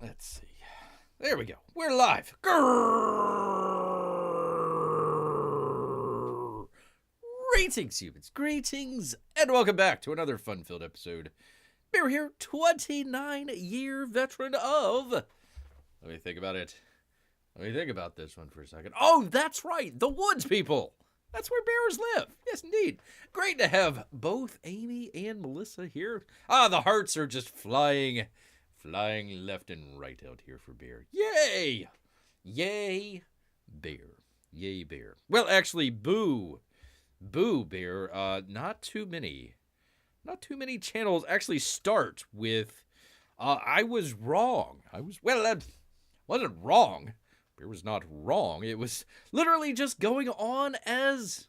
Let's see. There we go. We're live. Grrrr. Greetings, humans. Greetings, and welcome back to another fun-filled episode. Bear here, 29-year veteran of... Let me think about it. Let me think about this one for a second. Oh, that's right. The Woods people. That's where bears live. Yes, indeed. Great to have both Amy and Melissa here. The hearts are just flying left and right out here for Bear. Yay! Yay, Bear. Yay, Bear. Well, actually, boo. Boo, Bear. Not too many channels actually start with, I was wrong. That wasn't wrong. Bear was not wrong. It was literally just going on as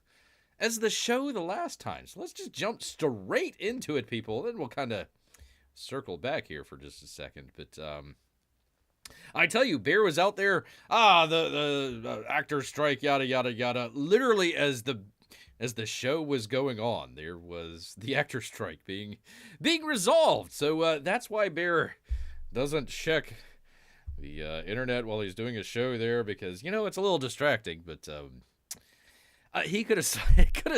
the show the last time. So let's just jump straight into it, people. Then we'll kind of circle back here for just a second. But I tell you, Bear was out there, the actor strike, yada, yada, yada. Literally as the show was going on, there was the actor strike being resolved. So that's why Bear doesn't check the internet while he's doing a show there, because, it's a little distracting. But he could have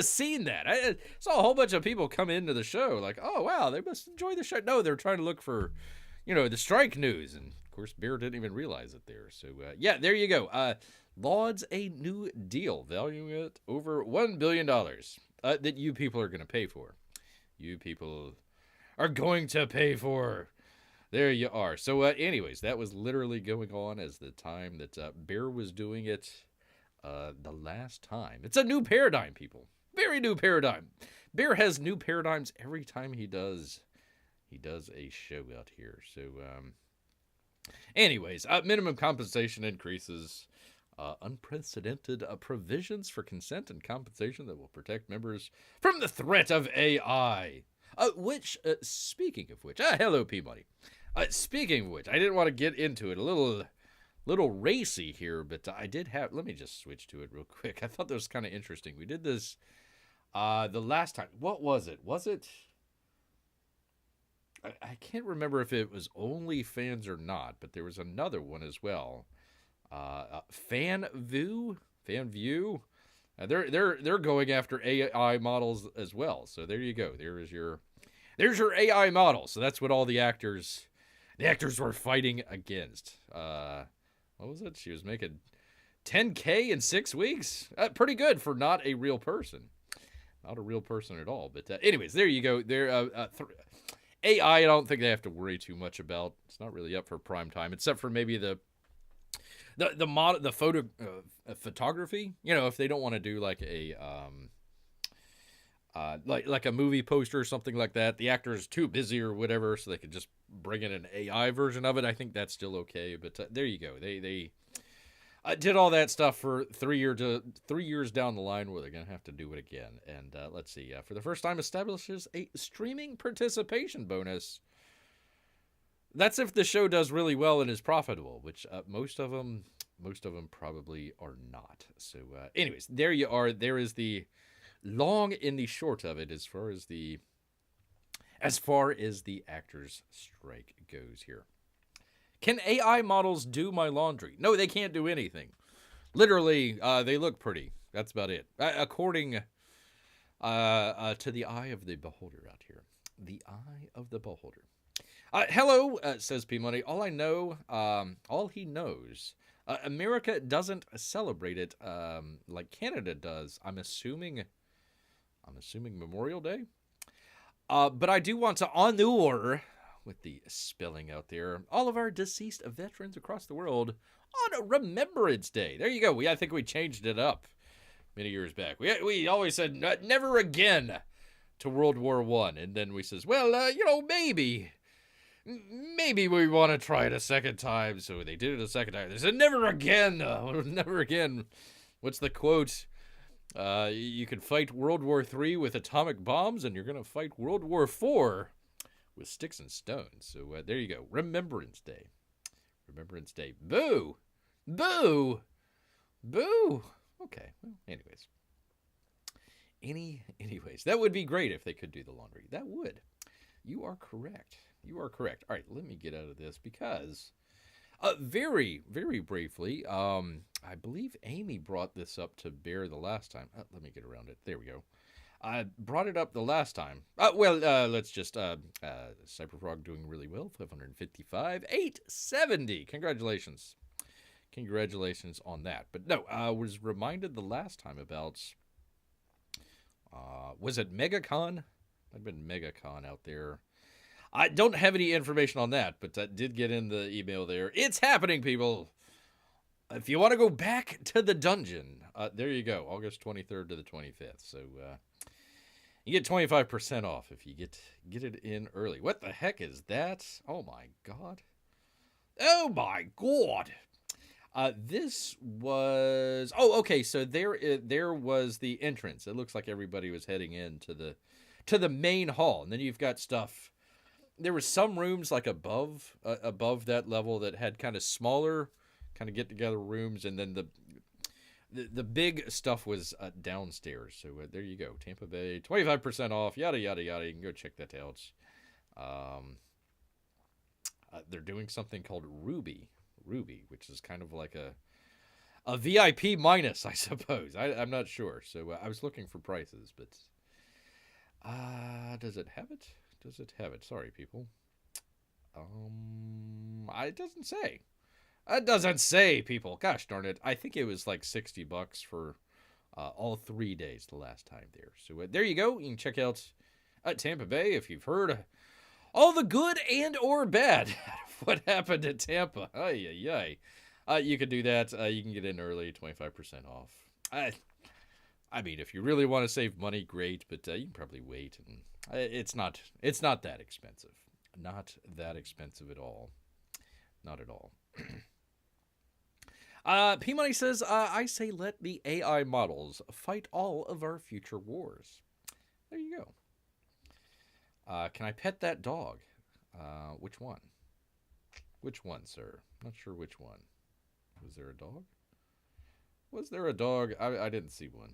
seen that. I saw a whole bunch of people come into the show like, oh, wow, they must enjoy the show. No, they're trying to look for, the strike news. And, of course, Bear didn't even realize it there. So, yeah, there you go. Lauds a new deal, valuing it over $1 billion that you people are going to pay for. You people are going to pay for. There you are. So, anyways, that was literally going on as the time that Bear was doing it the last time. It's a new paradigm, people. Very new paradigm. Bear has new paradigms every time he does a show out here. So, anyways, minimum compensation increases. Unprecedented provisions for consent and compensation that will protect members from the threat of AI. Speaking of which, hello, P-Money. Speaking of which, I didn't want to get into it. A little racy here, but I did have... Let me just switch to it real quick. I thought that was kind of interesting. We did this the last time. What was it? Was it... I can't remember if it was OnlyFans or not, but there was another one as well. FanView. They're going after AI models as well. So there you go. There's your AI model. So that's what all the actors were fighting against. What was it? She was making $10K in 6 weeks. Pretty good for not a real person. Not a real person at all. But anyways, there you go. AI, I don't think they have to worry too much about. It's not really up for prime time, except for maybe the photography. If they don't want to do like a like a movie poster or something like that, the actor is too busy or whatever, so they could just bring in an AI version of it. I think that's still okay. But there you go. They did all that stuff for 3 years down the line, where they're gonna have to do it again. And let's see. For the first time, establishes a streaming participation bonus. That's if the show does really well and is profitable, which most of them probably are not. So, anyways, there you are. There is the long and the short of it as far as the actors' strike goes here. Can AI models do my laundry? No, they can't do anything. Literally, they look pretty. That's about it. According to the eye of the beholder out here. The eye of the beholder. Hello, says P-Money. All he knows. America doesn't celebrate it like Canada does. I'm assuming Memorial Day. But I do want to honor, with the spelling out there, all of our deceased veterans across the world on Remembrance Day. There you go. I think we changed it up many years back. We always said never again to World War I. And then we says, well, maybe we want to try it a second time. So they did it a second time. They said, never again. Never again. What's the quote? You can fight World War III with atomic bombs, and you're going to fight World War IV with sticks and stones. So there you go. Remembrance Day. Remembrance Day. Boo! Boo! Boo! Okay. Well, anyways. Anyways, that would be great if they could do the laundry. That would. You are correct. You are correct. All right, let me get out of this because Very, very briefly, I believe Amy brought this up to Bear the last time. Let me get around it. There we go. I brought it up the last time. Let's just, CyberFrog doing really well. 555, 870. Congratulations. Congratulations on that. But no, I was reminded the last time about, was it MegaCon? I've been MegaCon out there. I don't have any information on that, but I did get in the email there. It's happening, people. If you want to go back to the dungeon, there you go, August 23rd to the 25th. So you get 25% off if you get it in early. What the heck is that? Oh my god. Oh my god. This was okay. So there was the entrance. It looks like everybody was heading into the main hall, and then you've got stuff. There were some rooms like above that level that had kind of smaller, kind of get together rooms, and then the big stuff was downstairs. So there you go, Tampa Bay, 25% off, yada yada yada. You can go check that out. They're doing something called Ruby, which is kind of like a VIP minus, I suppose. I'm not sure. So I was looking for prices, but does it have it? Does it have it? Sorry, people. It doesn't say. It doesn't say, people. Gosh darn it. I think it was like $60 for all 3 days the last time there. So there you go. You can check out Tampa Bay if you've heard all the good and or bad what happened in Tampa. Ay. You can do that. You can get in early, 25% off. I mean, if you really want to save money, great, but you can probably wait. And it's not that expensive. Not that expensive at all. Not at all. P-Money says, I say let the AI models fight all of our future wars. There you go. Can I pet that dog? Which one? Which one, sir? Not sure which one. Was there a dog? Was there a dog? I didn't see one.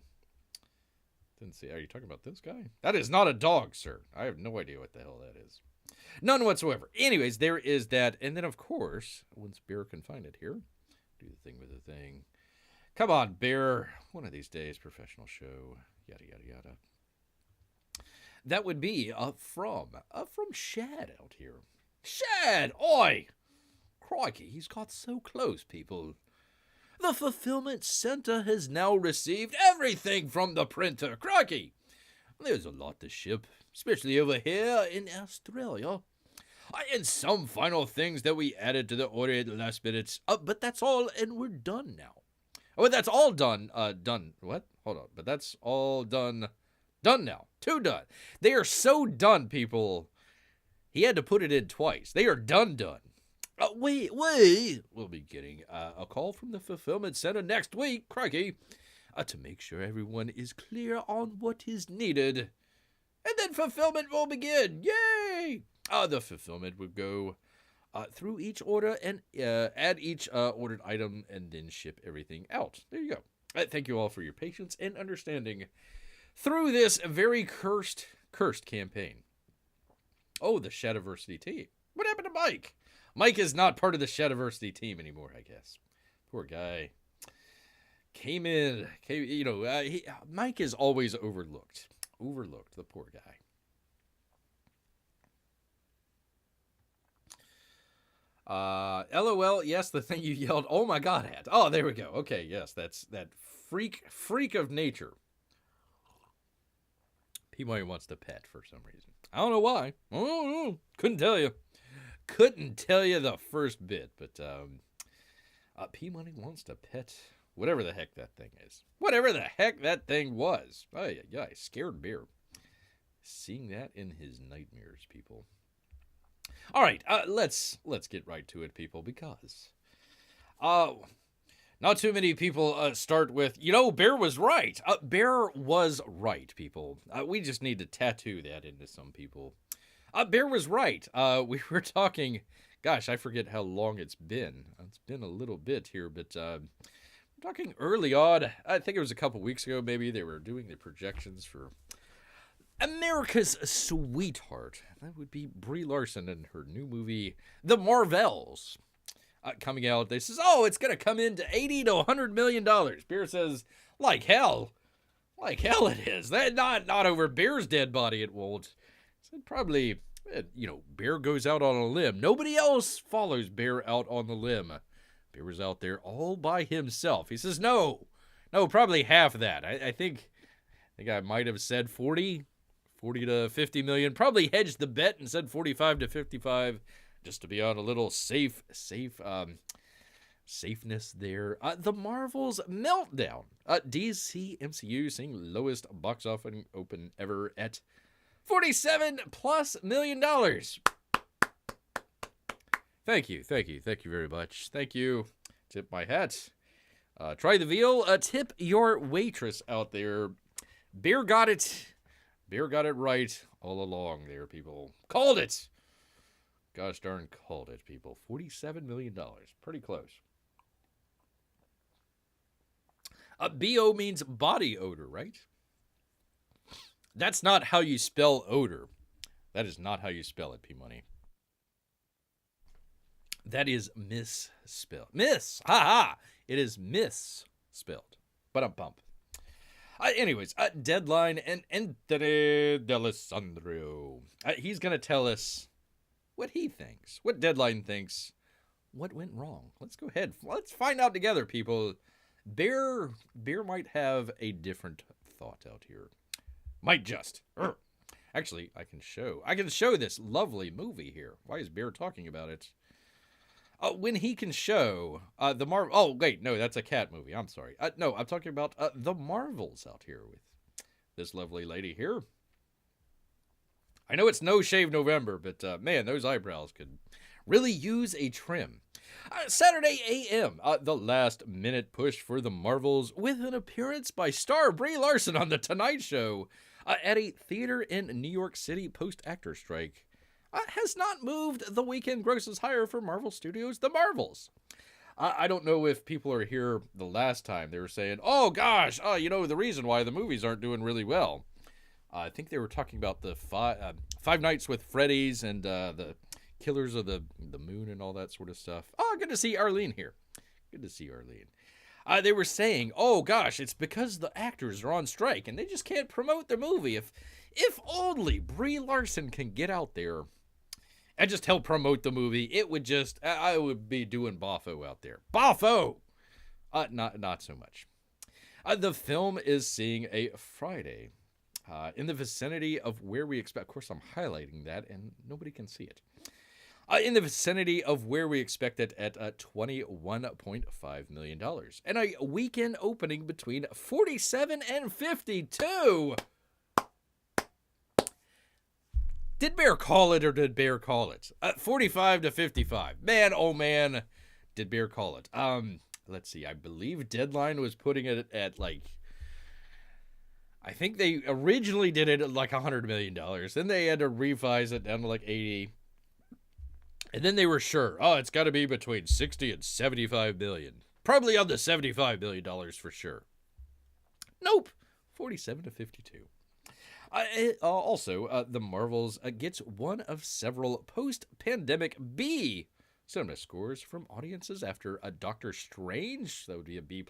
Didn't see. Are you talking about this guy? That is not a dog, sir. I have no idea what the hell that is. None whatsoever. Anyways, there is that. And then, of course, once Bear can find it here, do the thing with the thing. Come on, Bear. One of these days, professional show. Yada, yada, yada. That would be from Shad out here. Shad! Oi! Crikey, he's got so close, people. The fulfillment center has now received everything from the printer. Crikey! There's a lot to ship, especially over here in Australia. And some final things that we added to the order at the last minute. But that's all, and we're done now. Oh, that's all done. Done. What? Hold on. But that's all done. Done now. Two done. They are so done, people. He had to put it in twice. They are done. Wait. We'll be getting a call from the fulfillment center next week, crikey, to make sure everyone is clear on what is needed. And then fulfillment will begin. Yay! The fulfillment would go through each order and add each ordered item and then ship everything out. There you go. Thank you all for your patience and understanding through this very cursed campaign. Oh, the Shadiversity team. What happened to Mike? Mike is not part of the Shadiversity team anymore, I guess. Poor guy. Came in, Mike is always overlooked. Overlooked, the poor guy. LOL, yes, the thing you yelled, oh my god at. Oh, there we go. Okay, yes, that's that freak of nature. P-Money wants to pet for some reason. I don't know why. I don't know. Couldn't tell you. Couldn't tell you the first bit, but P-Money wants to pet whatever the heck that thing is. Whatever the heck that thing was. Oh, yeah, scared bear. Seeing that in his nightmares, people. All right, let's get right to it, people, because not too many people start with, Bear was right. Bear was right, people. We just need to tattoo that into some people. Bear was right. We were talking, gosh, I forget how long it's been. It's been a little bit here, but we're talking early on. I think it was a couple weeks ago, maybe. They were doing the projections for America's sweetheart. That would be Brie Larson and her new movie, The Marvels. coming out. They says, oh, it's going to come into $80 to $100 million. Bear says, like hell. Like hell it is. That not over Bear's dead body it won't. So probably, Bear goes out on a limb. Nobody else follows Bear out on the limb. Bear was out there all by himself. He says, no, probably half of that. I think I might have said 40 to 50 million. Probably hedged the bet and said 45 to 55 just to be on a little safeness there. The Marvels Meltdown. DC MCU seeing lowest box office open ever at $47+ million. Thank you very much. Thank you. Tip my hat. Try the veal. Tip your waitress out there. Bear got it right all along there, people. Called it. Gosh darn called it, people. $47 million. Pretty close. BO means body odor, right? That's not how you spell odor. That is not how you spell it, P-Money. That is misspelled. It is misspelled. But I'm pumped. Anyways, Deadline and Anthony D'Alessandro. He's going to tell us what he thinks, what Deadline thinks, what went wrong. Let's go ahead. Let's find out together, people. Bear might have a different thought out here. Might just. Actually, I can show this lovely movie here. Why is Bear talking about it? When he can show the Marvel. Oh, wait, no, that's a cat movie. I'm sorry. No, I'm talking about the Marvels out here with this lovely lady here. I know it's No Shave November, but man, those eyebrows could really use a trim. Saturday AM, the last minute push for the Marvels with an appearance by star Brie Larson on The Tonight Show at a theater in New York City post-actor strike. Has not moved the weekend grosses higher for Marvel Studios, The Marvels. I don't know if people are here the last time. They were saying, oh gosh, the reason why the movies aren't doing really well. I think they were talking about the Five Nights with Freddy's and the Killers of the Moon and all that sort of stuff. Oh, good to see Arlene here. Good to see Arlene. They were saying, oh gosh, it's because the actors are on strike and they just can't promote their movie. If only Brie Larson can get out there and just help promote the movie, it would just, I would be doing boffo out there. Boffo! Not so much. The film is seeing a Friday in the vicinity of where we expect. Of course, I'm highlighting that and nobody can see it. In the vicinity of where we expect it at $21.5 million. And a weekend opening between 47 and 52. Did Bear call it or did Bear call it? 45 to 55. Man, oh man, did Bear call it? Let's see. I believe Deadline was putting it at I think they originally did it at like $100 million. Then they had to revise it down to like 80. And then they were sure, it's got to be between 60 and 75 million. Probably on the $75 million for sure. Nope. 47 to 52. Also, the Marvels gets one of several post-pandemic B cinema scores from audiences after Doctor Strange. That would be a B+.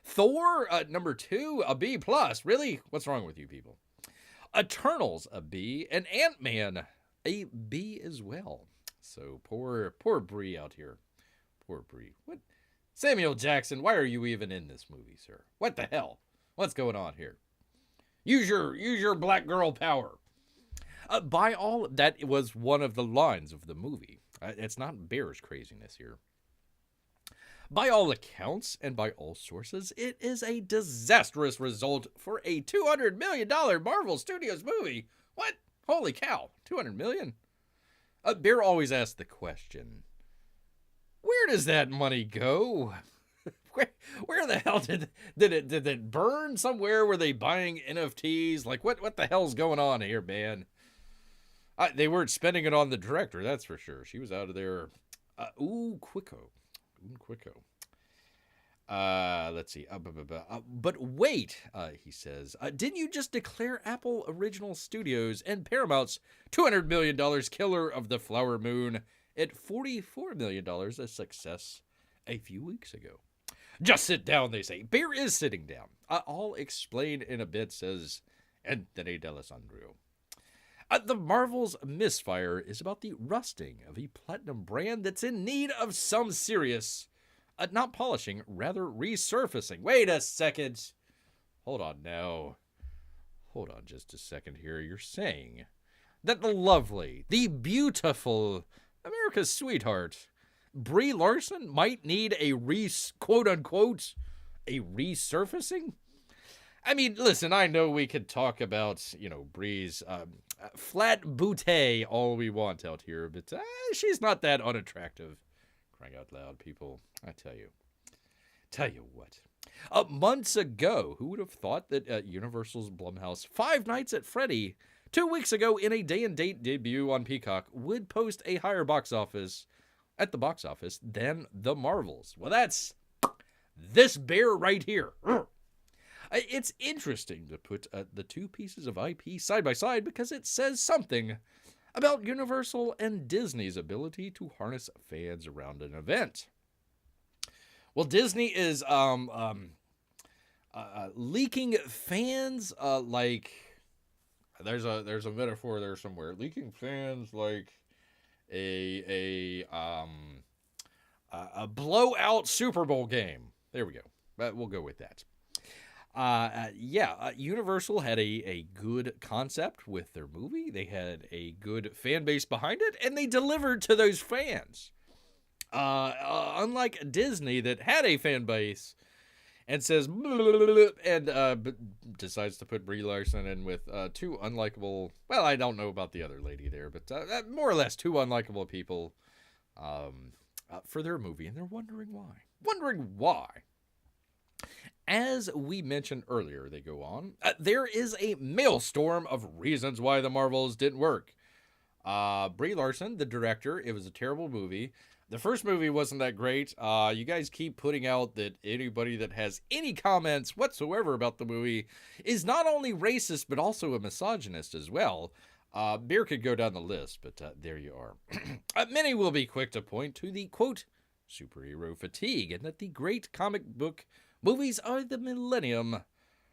Thor, number 2, a B+. Really? What's wrong with you people? Eternals, a B. And Ant-Man, a B as well. So poor Brie out here. Poor Brie. What? Samuel Jackson, why are you even in this movie, sir? What the hell? What's going on here? Use your black girl power. By all, that was one of the lines of the movie. It's not Bear's craziness here. By all accounts and by all sources, it is a disastrous result for a $200 million Marvel Studios movie. What? Holy cow, $200 million? Bear always asks the question, where does that money go? Where the hell did it burn somewhere? Were they buying NFTs? Like, what the hell's going on here, man? They weren't spending it on the director, that's for sure. She was out of there. Quicko. Let's see. But wait, he says, didn't you just declare Apple Original Studios and Paramount's $200 million Killer of the Flower Moon at $44 million, a success a few weeks ago. Just sit down, they say. Bear is sitting down. I'll explain in a bit, says Anthony D'Alessandro. The Marvels misfire is about the rusting of a platinum brand that's in need of some serious, not polishing, rather resurfacing. Wait a second. Hold on now. Hold on just a second here. You're saying that the lovely, the beautiful, America's sweetheart, Brie Larson might need a quote-unquote, a resurfacing? I mean, listen, I know we could talk about, Brie's flat bootay all we want out here, but she's not that unattractive. Crying out loud, people. I tell you what. Months ago, who would have thought that Universal's Blumhouse Five Nights at Freddy, 2 weeks ago in a day-and-date debut on Peacock, would post a higher box office than the Marvels? Well, that's this bear right here. It's interesting to put the two pieces of IP side by side because it says something about Universal and Disney's ability to harness fans around an event. Well, Disney is leaking fans like there's a metaphor there somewhere. Leaking fans like a blowout Super Bowl game. There we go. We'll go with that. Universal had a good concept with their movie. They had a good fan base behind it, and they delivered to those fans. Unlike Disney that had a fan base and says, and decides to put Brie Larson in with two unlikable, well, I don't know about the other lady there, but more or less two unlikable people for their movie, and they're wondering why. As we mentioned earlier, they go on, there is a maelstrom of reasons why the Marvels didn't work. Brie Larson, the director, it was a terrible movie. The first movie wasn't that great. You guys keep putting out that anybody that has any comments whatsoever about the movie is not only racist, but also a misogynist as well. Beer could go down the list, but there you are. Many will be quick to point to the, quote, superhero fatigue, and that the great comic book movies of the millennium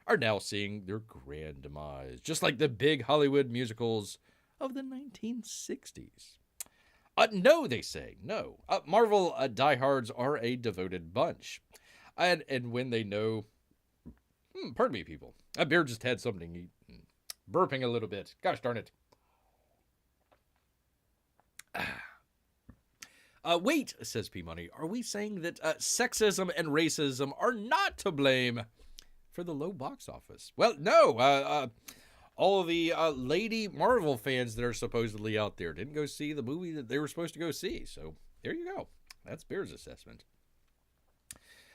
are now seeing their grand demise, just like the big Hollywood musicals of the 1960s. No, they say, no. Marvel diehards are a devoted bunch. And when they know... pardon me, people. Bear just had something to eat. Burping a little bit. Gosh darn it. Wait, says P-Money, are we saying that sexism and racism are not to blame for the low box office? Well, no. All of the lady Marvel fans that are supposedly out there didn't go see the movie that they were supposed to go see. So there you go. That's Bear's assessment.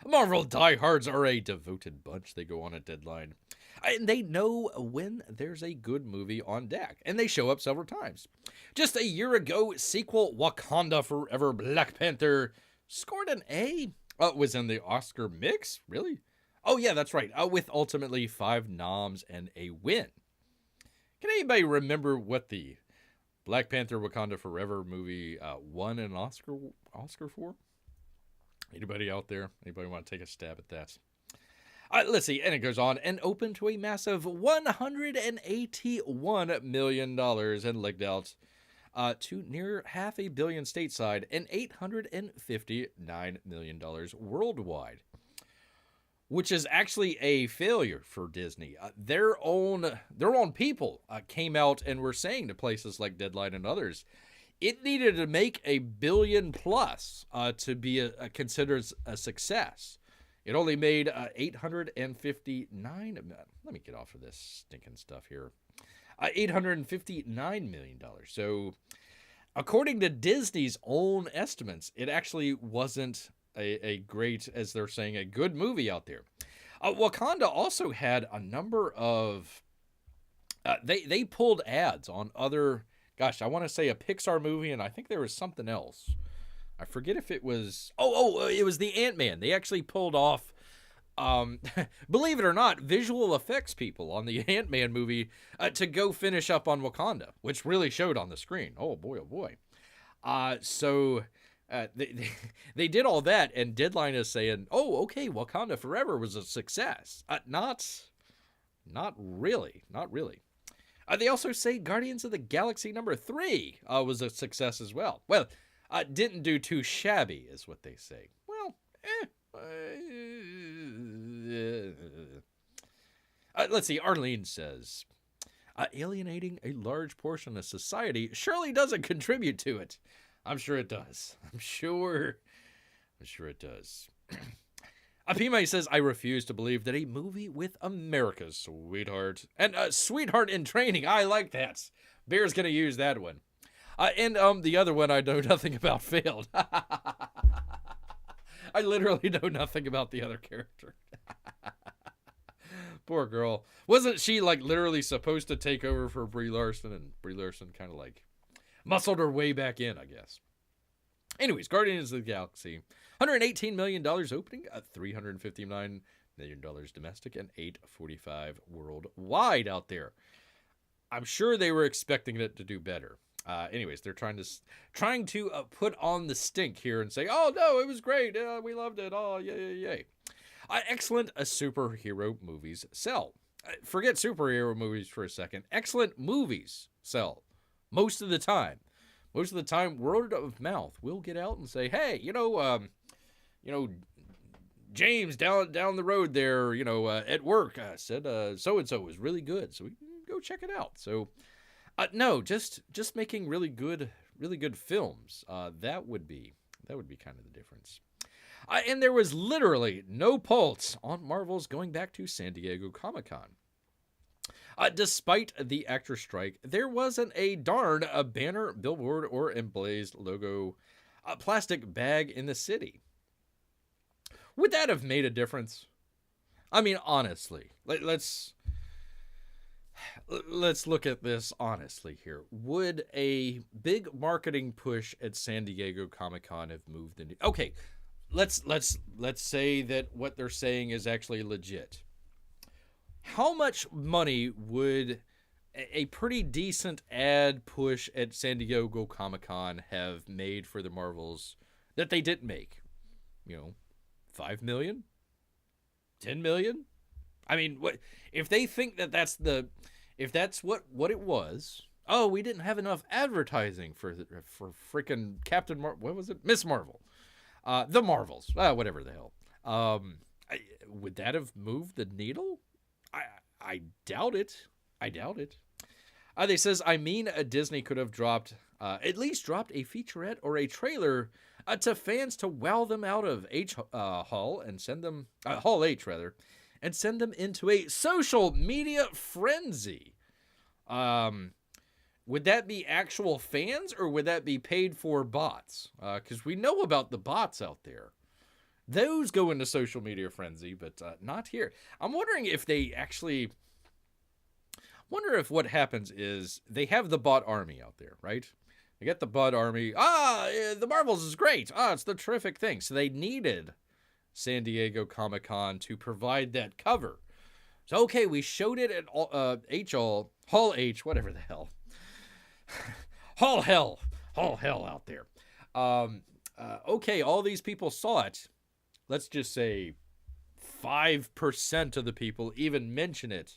Marvel diehards are a devoted bunch. They go on a deadline. And they know when there's a good movie on deck. And they show up several times. Just a year ago, sequel Wakanda Forever Black Panther scored an A. Was in the Oscar mix? Really? Oh, yeah, that's right. With ultimately 5 noms and a win. Can anybody remember what the Black Panther Wakanda Forever movie won an Oscar for? Anybody out there? Anybody want to take a stab at that? Let's see, and it goes on, and opened to a massive $181 million and legged out to near $500 million stateside and $859 million worldwide, which is actually a failure for Disney. Their own people came out and were saying to places like Deadline and others, it needed to make $1 billion plus to be considered a success. It only made 859. Let me get off of this stinking stuff here. $859 million. So, according to Disney's own estimates, it actually wasn't a great, as they're saying, a good movie out there. Wakanda also had a number of. They pulled ads on other. Gosh, I want to say a Pixar movie, and I think there was something else. I forget if it was... it was the Ant-Man. They actually pulled off, believe it or not, visual effects people on the Ant-Man movie to go finish up on Wakanda, which really showed on the screen. Oh, boy, oh, boy. They did all that, and Deadline is saying, "Oh, okay, Wakanda Forever was a success." Not really, not really. They also say Guardians of the Galaxy #3 was a success as well. Well, didn't do too shabby, is what they say. Well, let's see. Arlene says, alienating a large portion of society surely doesn't contribute to it. I'm sure it does. I'm sure it does. Apime says, I refuse to believe that a movie with America's sweetheart and sweetheart in training. I like that. Bear's going to use that one. And the other one I know nothing about failed. I literally know nothing about the other character. Poor girl. Wasn't she like literally supposed to take over for Brie Larson, and Brie Larson kind of like muscled her way back in, I guess. Anyways, Guardians of the Galaxy, $118 million opening, $359 million domestic, and $845 worldwide out there. I'm sure they were expecting it to do better. Anyways, they're trying to put on the stink here and say, oh no, it was great, we loved it, oh yay. Excellent superhero movies sell. Forget superhero movies for a second. Excellent movies sell most of the time. Most of the time, word of mouth will get out and say, hey, James down the road there, at work said so-and-so was really good, so we can go check it out. So, no, just making really good films. That would be kind of the difference. And there was literally no pulse on Marvels going back to San Diego Comic-Con. Despite the actor strike, there wasn't a banner, billboard, or emblazed logo plastic bag in the city. Would that have made a difference? I mean, honestly, let's look at this honestly here. Would a big marketing push at San Diego Comic-Con have moved the needle? Okay, let's say that what they're saying is actually legit. How much money would a pretty decent ad push at San Diego Comic-Con have made for the Marvels that they didn't make? 5 million? 10 million? I mean, what if they think that if that's what it was? Oh, we didn't have enough advertising for freaking Captain what was it? Miss Marvel. The Marvels. Whatever the hell. Would that have moved the needle? I doubt it. They says, Disney could have at least dropped a featurette or a trailer to fans to wow them out of Hall and send them Hall H rather, and send them into a social media frenzy. Would that be actual fans or would that be paid for bots? Because we know about the bots out there. Those go into social media frenzy, but not here. I'm wondering if they actually... if what happens is they have the bot army out there, right? They get the bot army. The Marvels is great. It's the terrific thing. So they needed San Diego Comic-Con to provide that cover. So, okay, we showed it at Hall H, whatever the hell. Hall hell out there. Okay, all these people saw it. Let's just say 5% of the people even mention it,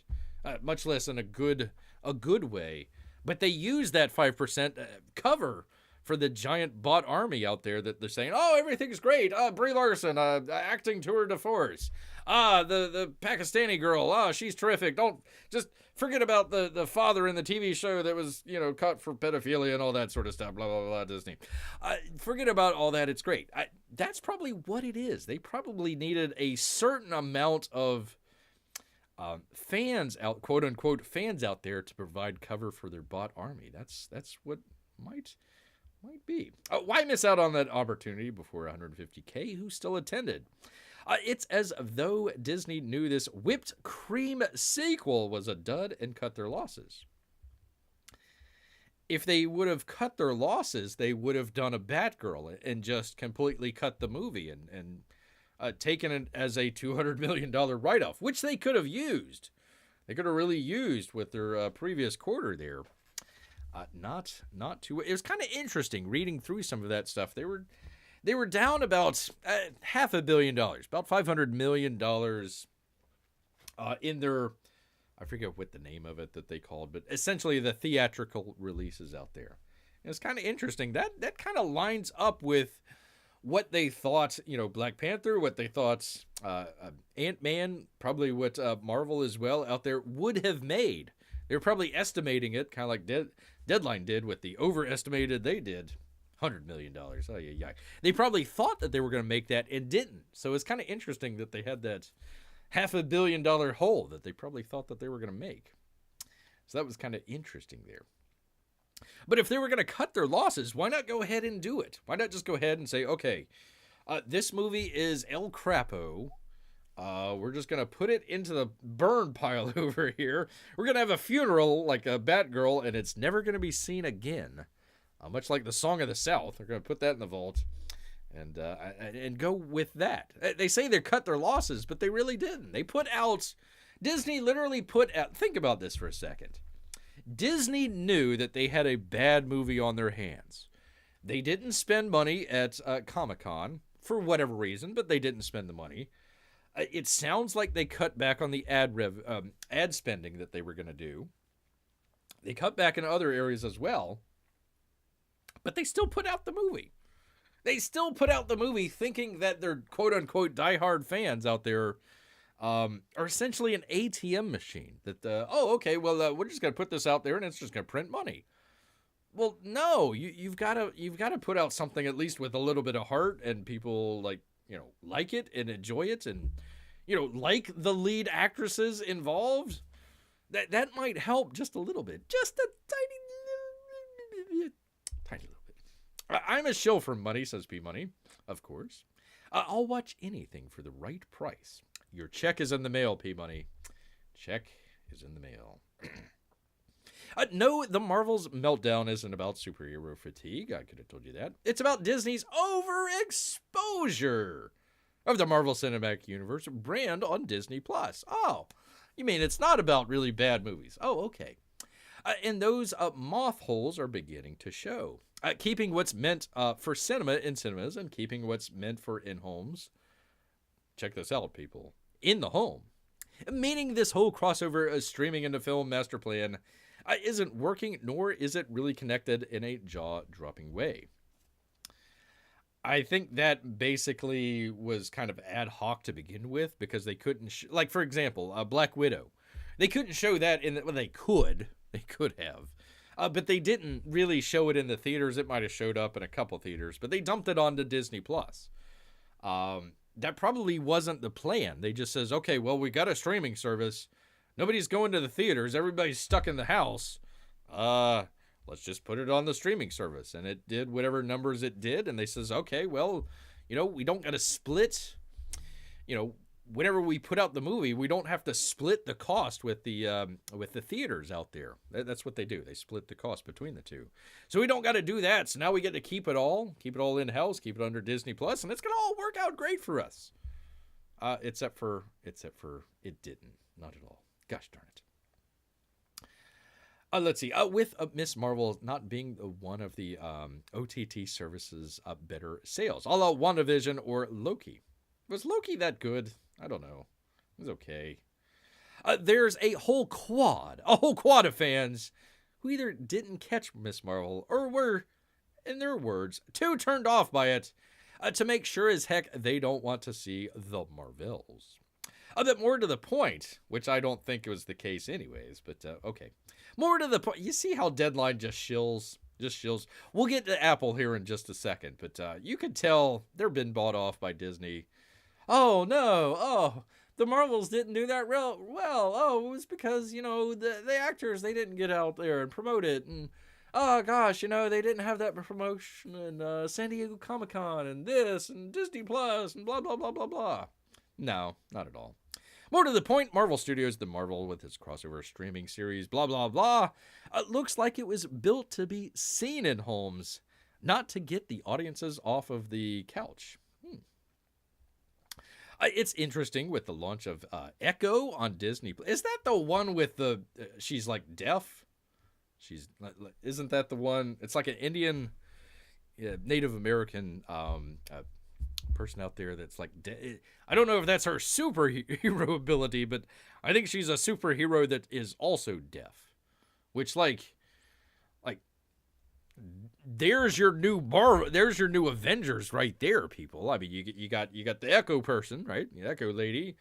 much less in a good way. But they use that 5% cover for the giant bot army out there that they're saying, oh, everything's great. Brie Larson, acting tour de force. The Pakistani girl, she's terrific. Don't just forget about the father in the TV show that was, caught for pedophilia and all that sort of stuff. Blah, blah, blah, Disney. Forget about all that. It's great. That's probably what it is. They probably needed a certain amount of fans out, quote unquote, fans out there to provide cover for their bot army. That's what might be. Why miss out on that opportunity before 150K who still attended? It's as though Disney knew this whipped cream sequel was a dud and cut their losses. If they would have cut their losses, they would have done a Batgirl and just completely cut the movie and taken it as a $200 million write-off, which they could have used. They could have really used with their previous quarter there. Not too. It was kind of interesting reading through some of that stuff. They were down about $500 million, about $500 million in their, I forget what the name of it that they called, but essentially the theatrical releases out there. And it's kind of interesting. That kind of lines up with what they thought, Black Panther, what they thought Ant-Man, probably what Marvel as well out there would have made. They were probably estimating it, kind of like Deadline did with the overestimated they did. $100 million. Oh, yeah. They probably thought that they were going to make that and didn't. So it's kind of interesting that they had that $500 million hole that they probably thought that they were going to make. So that was kind of interesting there. But if they were going to cut their losses, why not go ahead and do it? Why not just go ahead and say, okay, this movie is El Crapo. We're just going to put it into the burn pile over here. We're going to have a funeral like a Batgirl, and it's never going to be seen again. Much like the Song of the South. They're going to put that in the vault and go with that. They say they cut their losses, but they really didn't. Disney literally put out, think about this for a second. Disney knew that they had a bad movie on their hands. They didn't spend money at Comic-Con for whatever reason, but they didn't spend the money. It sounds like they cut back on the ad spending that they were going to do. They cut back in other areas as well. But they still put out the movie. They still put out the movie thinking that their quote-unquote diehard fans out there are essentially an ATM machine. That, we're just going to put this out there and it's just going to print money. Well, no, you've got to put out something at least with a little bit of heart and people like it and enjoy it and, like the lead actresses involved. That might help just a little bit. Just a tiny little bit. I'm a shill for money, says P Money, of course. I'll watch anything for the right price. Your check is in the mail, P Money. Check is in the mail. No, the Marvels Meltdown isn't about superhero fatigue. I could have told you that. It's about Disney's overexposure of the Marvel Cinematic Universe brand on Disney+. Oh, you mean it's not about really bad movies. Oh, okay. And those moth holes are beginning to show. Keeping what's meant for cinema in cinemas and keeping what's meant for in-homes. Check this out, people. In the home. Meaning this whole crossover streaming into film master plan isn't working, nor is it really connected in a jaw-dropping way. I think that basically was kind of ad hoc to begin with because they couldn't... for example, Black Widow. They couldn't show that in... Well, they could. They could have. But they didn't really show it in the theaters. It might have showed up in a couple theaters, but they dumped it onto Disney+. That probably wasn't the plan. They just says, okay, well, we got a streaming service. Nobody's going to the theaters. Everybody's stuck in the house. Let's just put it on the streaming service. And it did whatever numbers it did. And they says, okay, well, we don't got to split, whenever we put out the movie, we don't have to split the cost with the theaters out there. That's what they do. They split the cost between the two. So we don't got to do that. So now we get to keep it all in-house, keep it under Disney Plus, and it's going to all work out great for us. Except for it didn't. Not at all. Gosh darn it. Let's see. With Miss Marvel not being one of the OTT services' better sales. A la WandaVision or Loki. Was Loki that good? I don't know. It was okay. There's a whole quad of fans who either didn't catch Miss Marvel or were, in their words, too turned off by it to make sure as heck they don't want to see the Marvels. A bit more to the point, which I don't think was the case anyways, but okay. More to the point. You see how Deadline just shills? We'll get to Apple here in just a second, but you can tell they're been bought off by Disney. Oh, no. Oh, the Marvels didn't do that well. Oh, it was because, the actors, they didn't get out there and promote it. And, oh, gosh, they didn't have that promotion in San Diego Comic-Con and this and Disney Plus and blah, blah, blah, blah, blah. No, not at all. More to the point, Marvel Studios, the Marvel with its crossover streaming series, blah, blah, blah, looks like it was built to be seen in homes, not to get the audiences off of the couch. It's interesting with the launch of Echo on Disney. Is that the one with she's like deaf? Isn't that the one? It's like an Indian, Native American person out there that's like, I don't know if that's her superhero ability, but I think she's a superhero that is also deaf, which like there's your new there's your new Avengers right there, people. I mean, you got the Echo person, right? The Echo lady.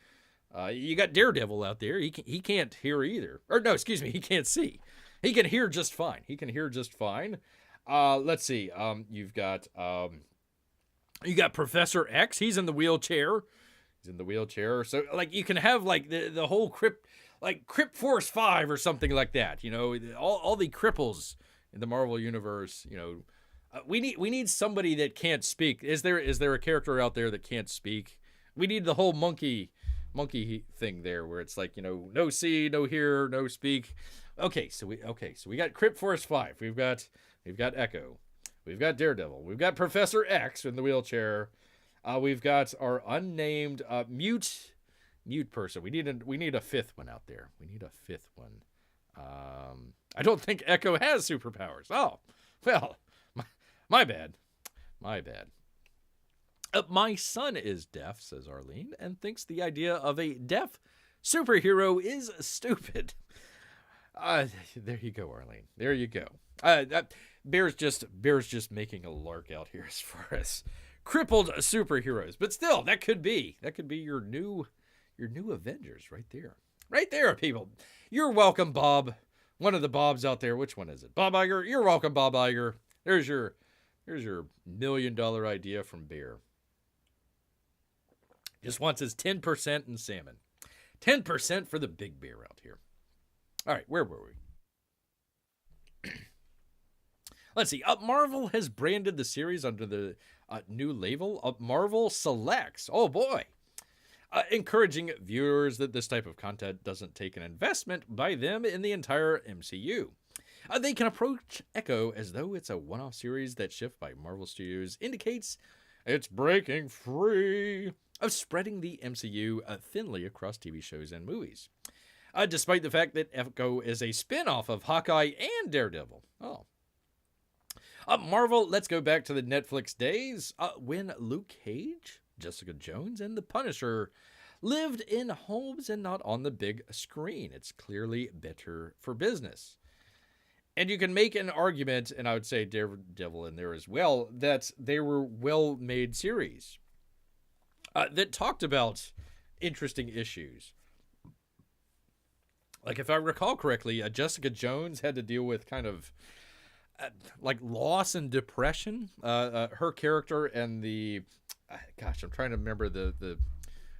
You got Daredevil out there. He can't hear either. Or no, excuse me, he can't see. He can hear just fine. Let's see. You got Professor X. He's in the wheelchair. So like you can have like the whole Crypt Force 5 or something like that. You know, all the cripples in the Marvel universe. You know, we need somebody that can't speak. Is there a character out there that can't speak? We need the whole monkey thing there, where it's like, you know, no see, no hear, no speak. Okay, so we got Crypt Force 5. We've got Echo. We've got Daredevil. We've got Professor X in the wheelchair. We've got our unnamed mute person. We need a fifth one out there. I don't think Echo has superpowers. Oh, well, my bad. My son is deaf, says Arlene, and thinks the idea of a deaf superhero is stupid. There you go, Arlene. There you go. Bear's just making a lark out here as far as crippled superheroes, but still, that could be your new Avengers right there, people. You're welcome, Bob. One of the Bobs out there. Which one is it? Bob Iger. You're welcome, Bob Iger. There's your $1 million idea from Bear. Just wants his 10% in salmon. 10% for the big bear out here. All right, where were we? Let's see. Marvel has branded the series under the new label, Marvel Selects. Oh, boy. Encouraging viewers that this type of content doesn't take an investment by them in the entire MCU. They can approach Echo as though it's a one-off series that Shift by Marvel Studios indicates it's breaking free of spreading the MCU thinly across TV shows and movies. Despite the fact that Echo is a spin-off of Hawkeye and Daredevil. Oh. Marvel, let's go back to the Netflix days when Luke Cage, Jessica Jones, and The Punisher lived in homes and not on the big screen. It's clearly better for business. And you can make an argument, and I would say Daredevil in there as well, that they were well-made series that talked about interesting issues. Like, if I recall correctly, Jessica Jones had to deal with kind of like loss and depression. Her character and the I'm trying to remember the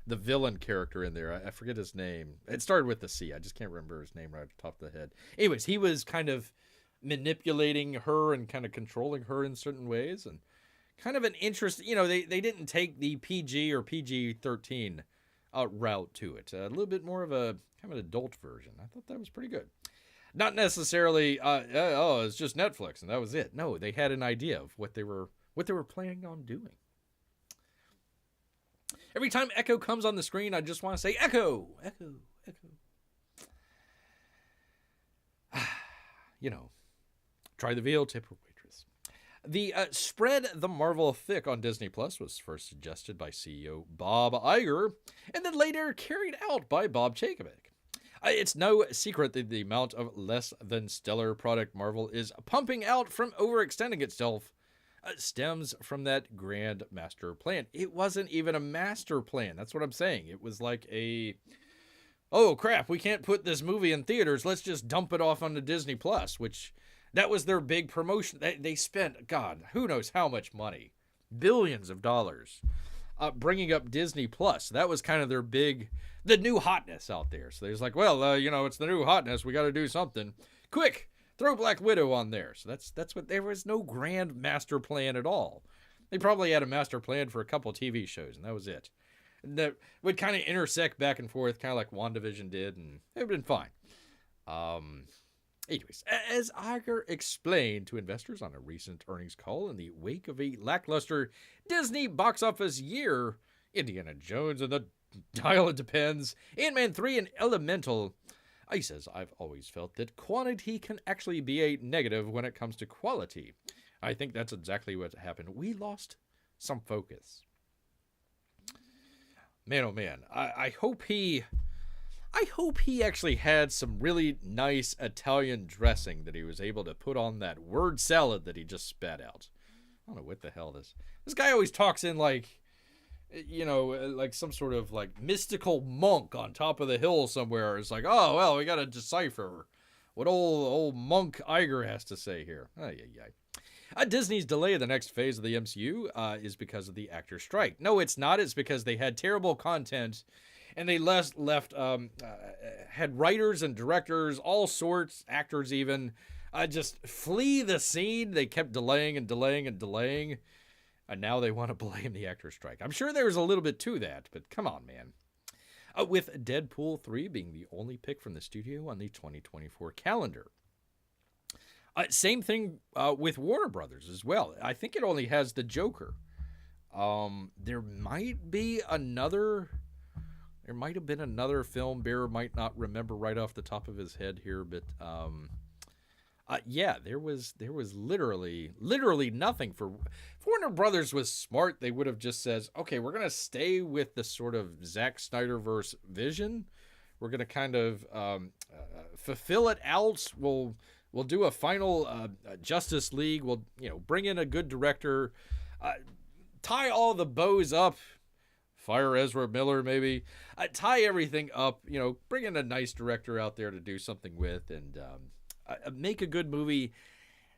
villain character in there. I forget his name. It started with the C. I just can't remember his name right off the top of the head. Anyways, he was kind of manipulating her and kind of controlling her in certain ways, and kind of an interest. You know, they didn't take the PG or PG-13 route to it. A little bit more of a kind of an adult version. I thought that was pretty good. Not necessarily, it's just Netflix and that was it. No, they had an idea of what they were planning on doing. Every time Echo comes on the screen, I just want to say, Echo, Echo, Echo. You know, try the veal, tip or waitress. The Spread the Marvel Thick on Disney Plus was first suggested by CEO Bob Iger and then later carried out by Bob Chapek. It's no secret that the amount of less than stellar product Marvel is pumping out from overextending itself stems from that grand master plan. It wasn't even a master plan. That's what I'm saying. It was like oh crap, we can't put this movie in theaters. Let's just dump it off onto Disney Plus, which that was their big promotion. They spent, God, who knows how much money, billions of dollars, bringing up Disney Plus. That was kind of their the new hotness out there. So there's like, well, it's the new hotness. We got to do something. Quick, throw Black Widow on there. So that's what, there was no grand master plan at all. They probably had a master plan for a couple TV shows, and that was it. And that would kind of intersect back and forth, kind of like WandaVision did, and it would have been fine. Anyways, as Iger explained to investors on a recent earnings call in the wake of a lackluster Disney box office year, Indiana Jones and the Dial It Depends, Ant-Man 3, and Elemental, He says, I've always felt that quantity can actually be a negative when it comes to quality. I think that's exactly what happened. We lost some focus. Man, oh man, I hope he actually had some really nice Italian dressing that he was able to put on that word salad that he just spat out. I don't know what the hell this guy always talks in like, you know, like some sort of like mystical monk on top of the hill somewhere. It's like, oh, well, we got to decipher what old monk Iger has to say here. Disney's delay of the next phase of the MCU is because of the actor strike. No, it's not. It's because they had terrible content, and they had writers and directors, all sorts, actors even, just flee the scene. They kept delaying and delaying and delaying, and now they want to blame the actor strike. I'm sure there's a little bit to that, but come on, man. With Deadpool 3 being the only pick from the studio on the 2024 calendar. Same thing with Warner Brothers as well. I think it only has the Joker. There might have been another film Bear might not remember right off the top of his head here, but yeah, there was literally nothing for Warner Brothers. Was smart. They would have just said, okay, we're gonna stay with the sort of Zack Snyderverse vision. We're gonna kind of fulfill it out. We'll do a final Justice League. We'll bring in a good director, tie all the bows up. Fire Ezra Miller, maybe. Tie everything up, bring in a nice director out there to do something with, and make a good movie,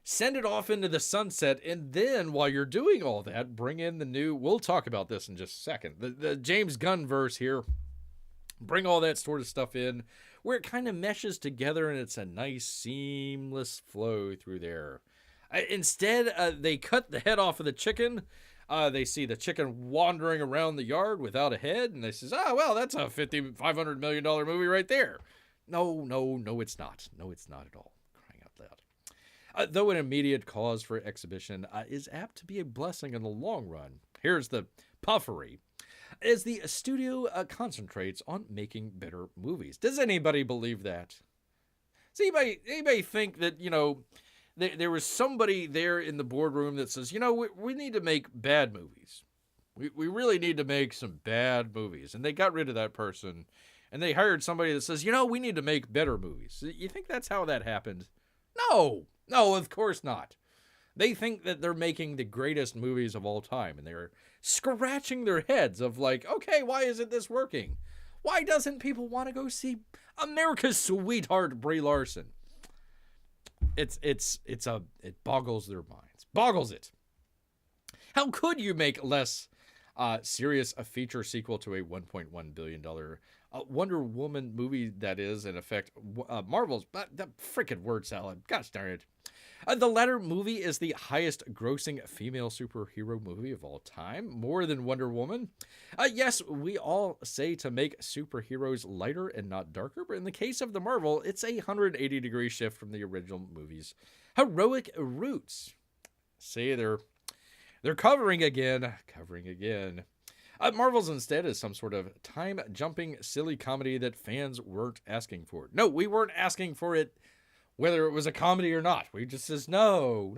send it off into the sunset, and then while you're doing all that, bring in the new, we'll talk about this in just a second, the James Gunn verse here. Bring all that sort of stuff in, where it kind of meshes together, and it's a nice, seamless flow through there. Instead, they cut the head off of the chicken. They see the chicken wandering around the yard without a head, and they says, well, that's a $500 million movie right there. No, it's not. No, it's not at all. Crying out loud. Though an immediate cause for exhibition is apt to be a blessing in the long run. Here's the puffery. As the studio concentrates on making better movies. Does anybody believe that? Does anybody think that, there was somebody there in the boardroom that says, we need to make bad movies. We really need to make some bad movies. And they got rid of that person. And they hired somebody that says, we need to make better movies. You think that's how that happened? No, of course not. They think that they're making the greatest movies of all time. And they're scratching their heads of like, okay, why isn't this working? Why doesn't people want to go see America's sweetheart Brie Larson? It boggles their minds. Boggles it. How could you make less serious a feature sequel to a $1.1 billion Wonder Woman movie that is, in effect, Marvel's, the freaking word salad. Gosh darn it. The latter movie is the highest grossing female superhero movie of all time, more than Wonder Woman. Yes, we all say to make superheroes lighter and not darker, but in the case of the Marvel, it's a 180-degree shift from the original movie's heroic roots. See, they're covering again. Marvel's instead is some sort of time-jumping, silly comedy that fans weren't asking for. No, we weren't asking for it, whether it was a comedy or not. We just says, no.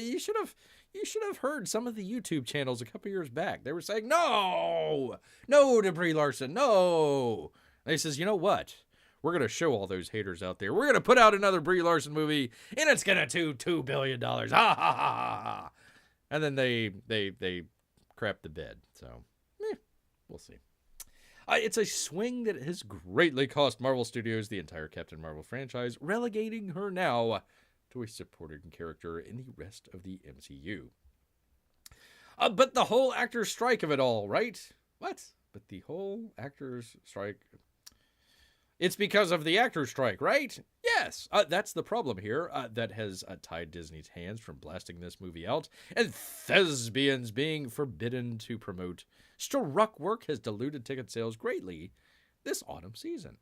You should have heard some of the YouTube channels a couple years back. They were saying, no to Brie Larson, no. And they says, you know what? We're going to show all those haters out there. We're going to put out another Brie Larson movie, and it's going to do $2 billion. Ha, ha, ha, ha. And then they crap the bed. So, we'll see. It's a swing that has greatly cost Marvel Studios the entire Captain Marvel franchise, relegating her now to a supporting character in the rest of the MCU. But the whole actors' strike of it all, right? What? But the whole actors' strike... It's because of the actors' strike, right? Yes, that's the problem here that has tied Disney's hands from blasting this movie out, and thespians being forbidden to promote. Struck work has diluted ticket sales greatly this autumn season.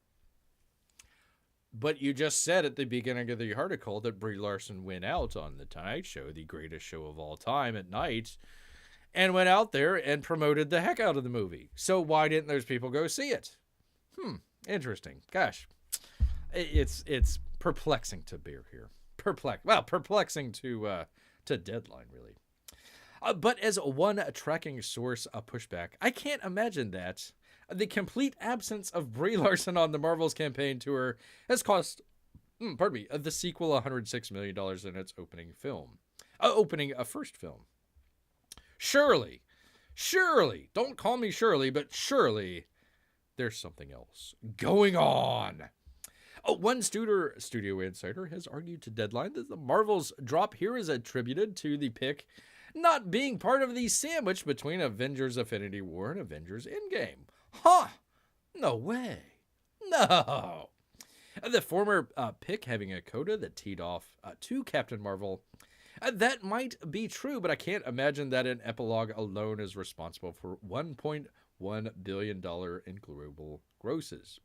But you just said at the beginning of the article that Brie Larson went out on The Tonight Show, the greatest show of all time at night, and went out there and promoted the heck out of the movie. So why didn't those people go see it? Interesting. Gosh. it's perplexing to bear here. Perplexing to Deadline, really. But as one tracking source pushback, I can't imagine that the complete absence of Brie Larson on the Marvels campaign tour has cost, the sequel $106 million in its opening first film. Surely, don't call me Shirley, but surely there's something else going on. One studio insider has argued to Deadline that the Marvels drop here is attributed to the pick not being part of the sandwich between Avengers Infinity War and Avengers Endgame. Huh? No way. No. The former pick having a coda that teed off to Captain Marvel. That might be true, but I can't imagine that an epilogue alone is responsible for $1.1 billion in global grosses.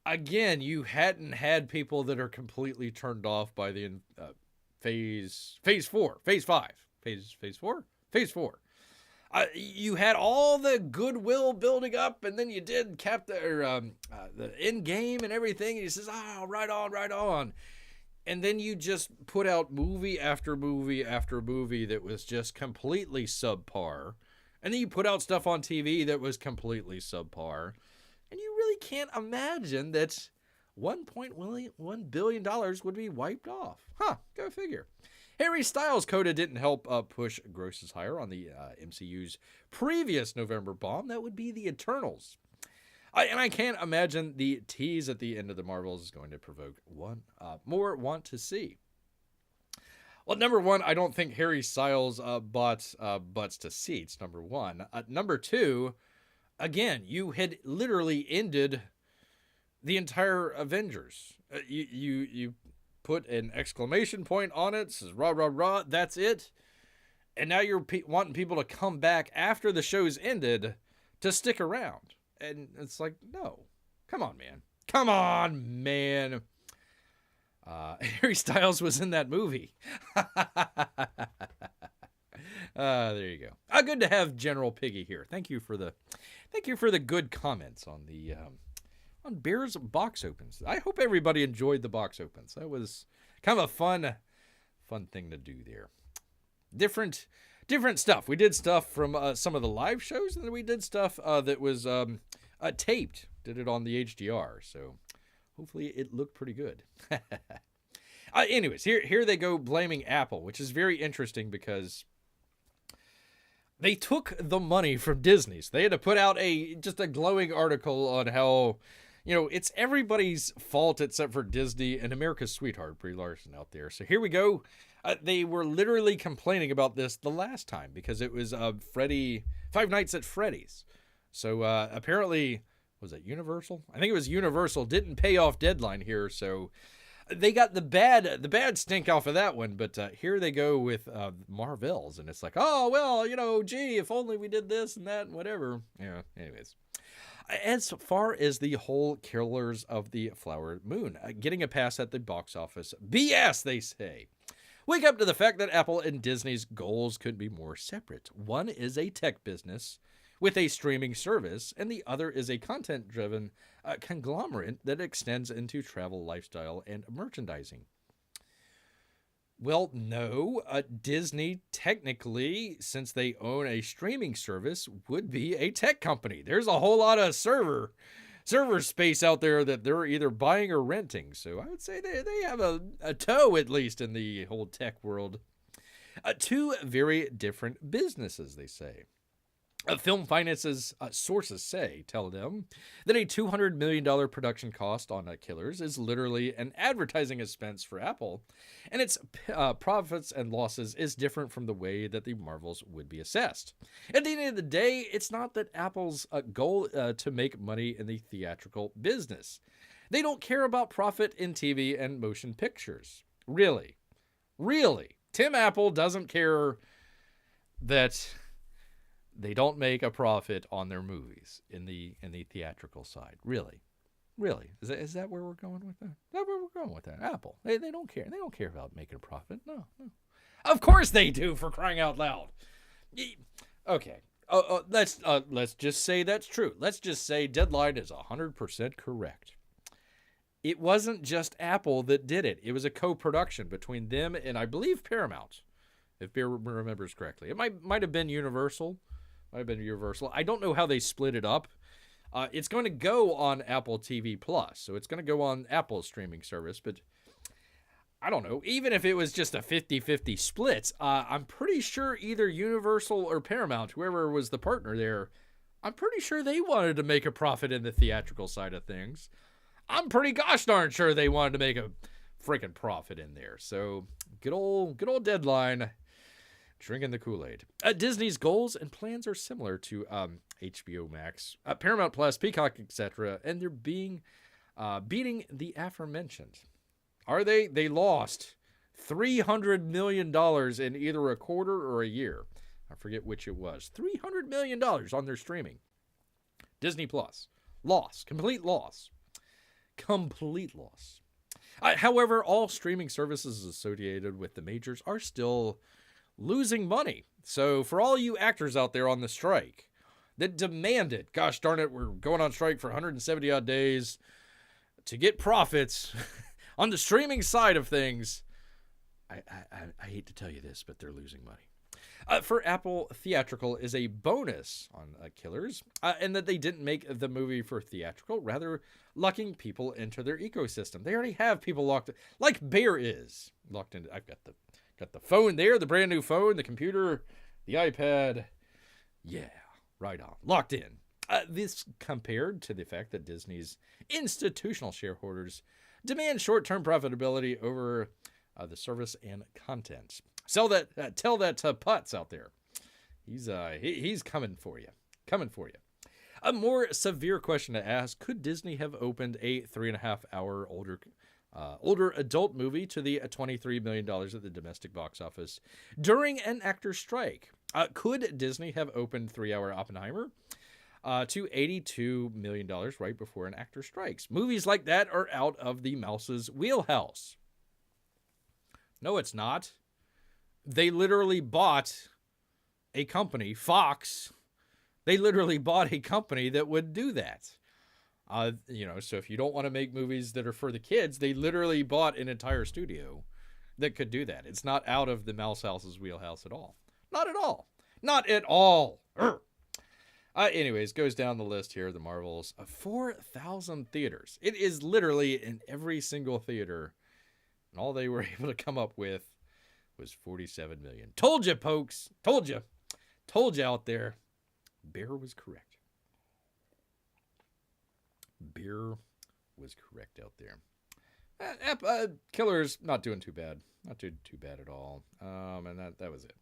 Again, you hadn't had people that are completely turned off by the phase 4. You had all the goodwill building up, and then you did the end game and everything, and he says, right on. And then you just put out movie after movie after movie that was just completely subpar. And then you put out stuff on TV that was completely subpar. And you really can't imagine that $1.1 billion would be wiped off. Go figure. Harry Styles' coda didn't help push grosses higher on the MCU's previous November bomb. That would be the Eternals. And I can't imagine the tease at the end of the Marvels is going to provoke more want to see. Well, number one, I don't think Harry Styles butts to seats, number one. Number two, again, you had literally ended the entire Avengers. You put an exclamation point on it, says rah, rah, rah, that's it. And now you're wanting people to come back after the show's ended to stick around. And it's like, no. Come on, man. Harry Styles was in that movie. There you go. Good to have General Piggy here. Thank you for the good comments on the on Bear's box opens. I hope everybody enjoyed the box opens. That was kind of a fun thing to do there. Different stuff. We did stuff from some of the live shows, and then we did stuff that was taped. Did it on the HDR, so hopefully it looked pretty good. Anyways, here they go blaming Apple, which is very interesting because they took the money from Disney. So they had to put out just a glowing article on how, it's everybody's fault except for Disney and America's sweetheart, Brie Larson, out there. So here we go. They were literally complaining about this the last time because it was Five Nights at Freddy's. So apparently, was it Universal? I think it was Universal. Didn't pay off Deadline here, so they got the bad stink off of that one. But here they go with Marvels, and it's like, oh well, gee, if only we did this and that and whatever. Yeah. Anyways, as far as the whole Killers of the Flower Moon getting a pass at the box office, BS, they say. Wake up to the fact that Apple and Disney's goals could be more separate. One is a tech business with a streaming service, and the other is a content-driven conglomerate that extends into travel, lifestyle, and merchandising. Well, no. Disney, technically, since they own a streaming service, would be a tech company. There's a whole lot of server space out there that they're either buying or renting. So I would say they have a toe, at least, in the whole tech world. Two very different businesses, they say. Film finances sources tell them that a $200 million production cost on Killers is literally an advertising expense for Apple, and its profits and losses is different from the way that the Marvels would be assessed. At the end of the day, it's not that Apple's goal to make money in the theatrical business. They don't care about profit in TV and motion pictures. Really. Tim Apple doesn't care that they don't make a profit on their movies in the theatrical side. Really. Is that where we're going with that? Is that where we're going with that? Apple. They don't care. They don't care about making a profit. No. Of course they do, for crying out loud. Okay. Let's just say that's true. Let's just say Deadline is 100% correct. it wasn't just Apple that did it. It was a co-production between them and I believe Paramount, if Bear remembers correctly. It might have been Universal. I don't know how they split it up. It's going to go on Apple TV Plus, so it's going to go on Apple's streaming service, but I don't know. Even if it was just a 50-50 split, I'm pretty sure either Universal or Paramount, whoever was the partner there, I'm pretty sure they wanted to make a profit in the theatrical side of things. I'm pretty gosh darn sure they wanted to make a freaking profit in there. So good old Deadline drinking the Kool-Aid. Disney's goals and plans are similar to HBO Max, Paramount Plus, Peacock, etc., and they're beating the aforementioned. Are they? They lost $300 million in either a quarter or a year. I forget which it was. $300 million on their streaming. Disney Plus. Loss. Complete loss. Complete loss. However, all streaming services associated with the majors are still losing money. So for all you actors out there on the strike that demanded, gosh darn it, we're going on strike for 170 odd days to get profits on the streaming side of things, I hate to tell you this, but they're losing money. For Apple, theatrical is a bonus on Killers, and that they didn't make the movie for theatrical, rather locking people into their ecosystem. They already have people locked, like Bear is locked into. I've got the phone there, the brand new phone, the computer, the iPad. Yeah, right on, locked in. This compared to the fact that Disney's institutional shareholders demand short-term profitability over the service and content. Tell that to Putz out there. He's coming for you. A more severe question to ask: could Disney have opened a 3.5-hour older adult movie to the $23 million at the domestic box office during an actor strike? Could Disney have opened 3-hour Oppenheimer to $82 million right before an actor strikes? Movies like that are out of the mouse's wheelhouse. No, it's not. They literally bought a company, Fox. They literally bought a company that would do that. So if you don't want to make movies that are for the kids, they literally bought an entire studio that could do that. It's not out of the mouse house's wheelhouse at all. Not at all. Not at all. Anyways, goes down the list here. The Marvels, 4,000 theaters. It is literally in every single theater. And all they were able to come up with was $47 million. Told you, folks. Told you out there. Bear was correct. Bear was correct out there. Killers not doing too bad. Not doing too bad at all. And that was it.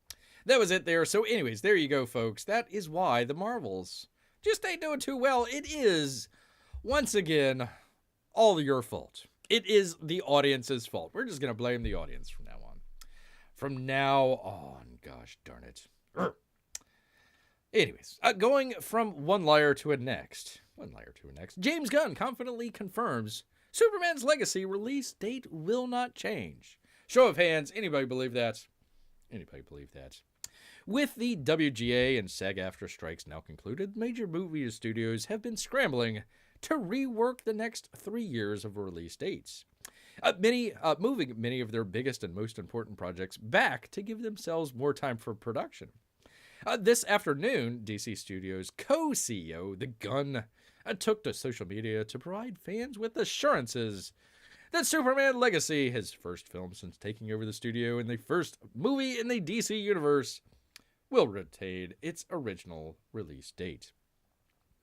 That was it there. So anyways, there you go, folks. That is why the Marvels just ain't doing too well. It is, once again, all your fault. It is the audience's fault. We're just going to blame the audience from now on. From now on. Gosh darn it. Anyways, going from one liar to a next. James Gunn confidently confirms Superman's Legacy release date will not change. Show of hands. Anybody believe that? With the WGA and SAG-AFTRA strikes now concluded, major movie studios have been scrambling to rework the next 3 years of release dates. Moving many of their biggest and most important projects back to give themselves more time for production. This afternoon, DC Studios co-CEO, the Gunn, took to social media to provide fans with assurances that Superman Legacy, his first film since taking over the studio and the first movie in the DC universe, will retain its original release date.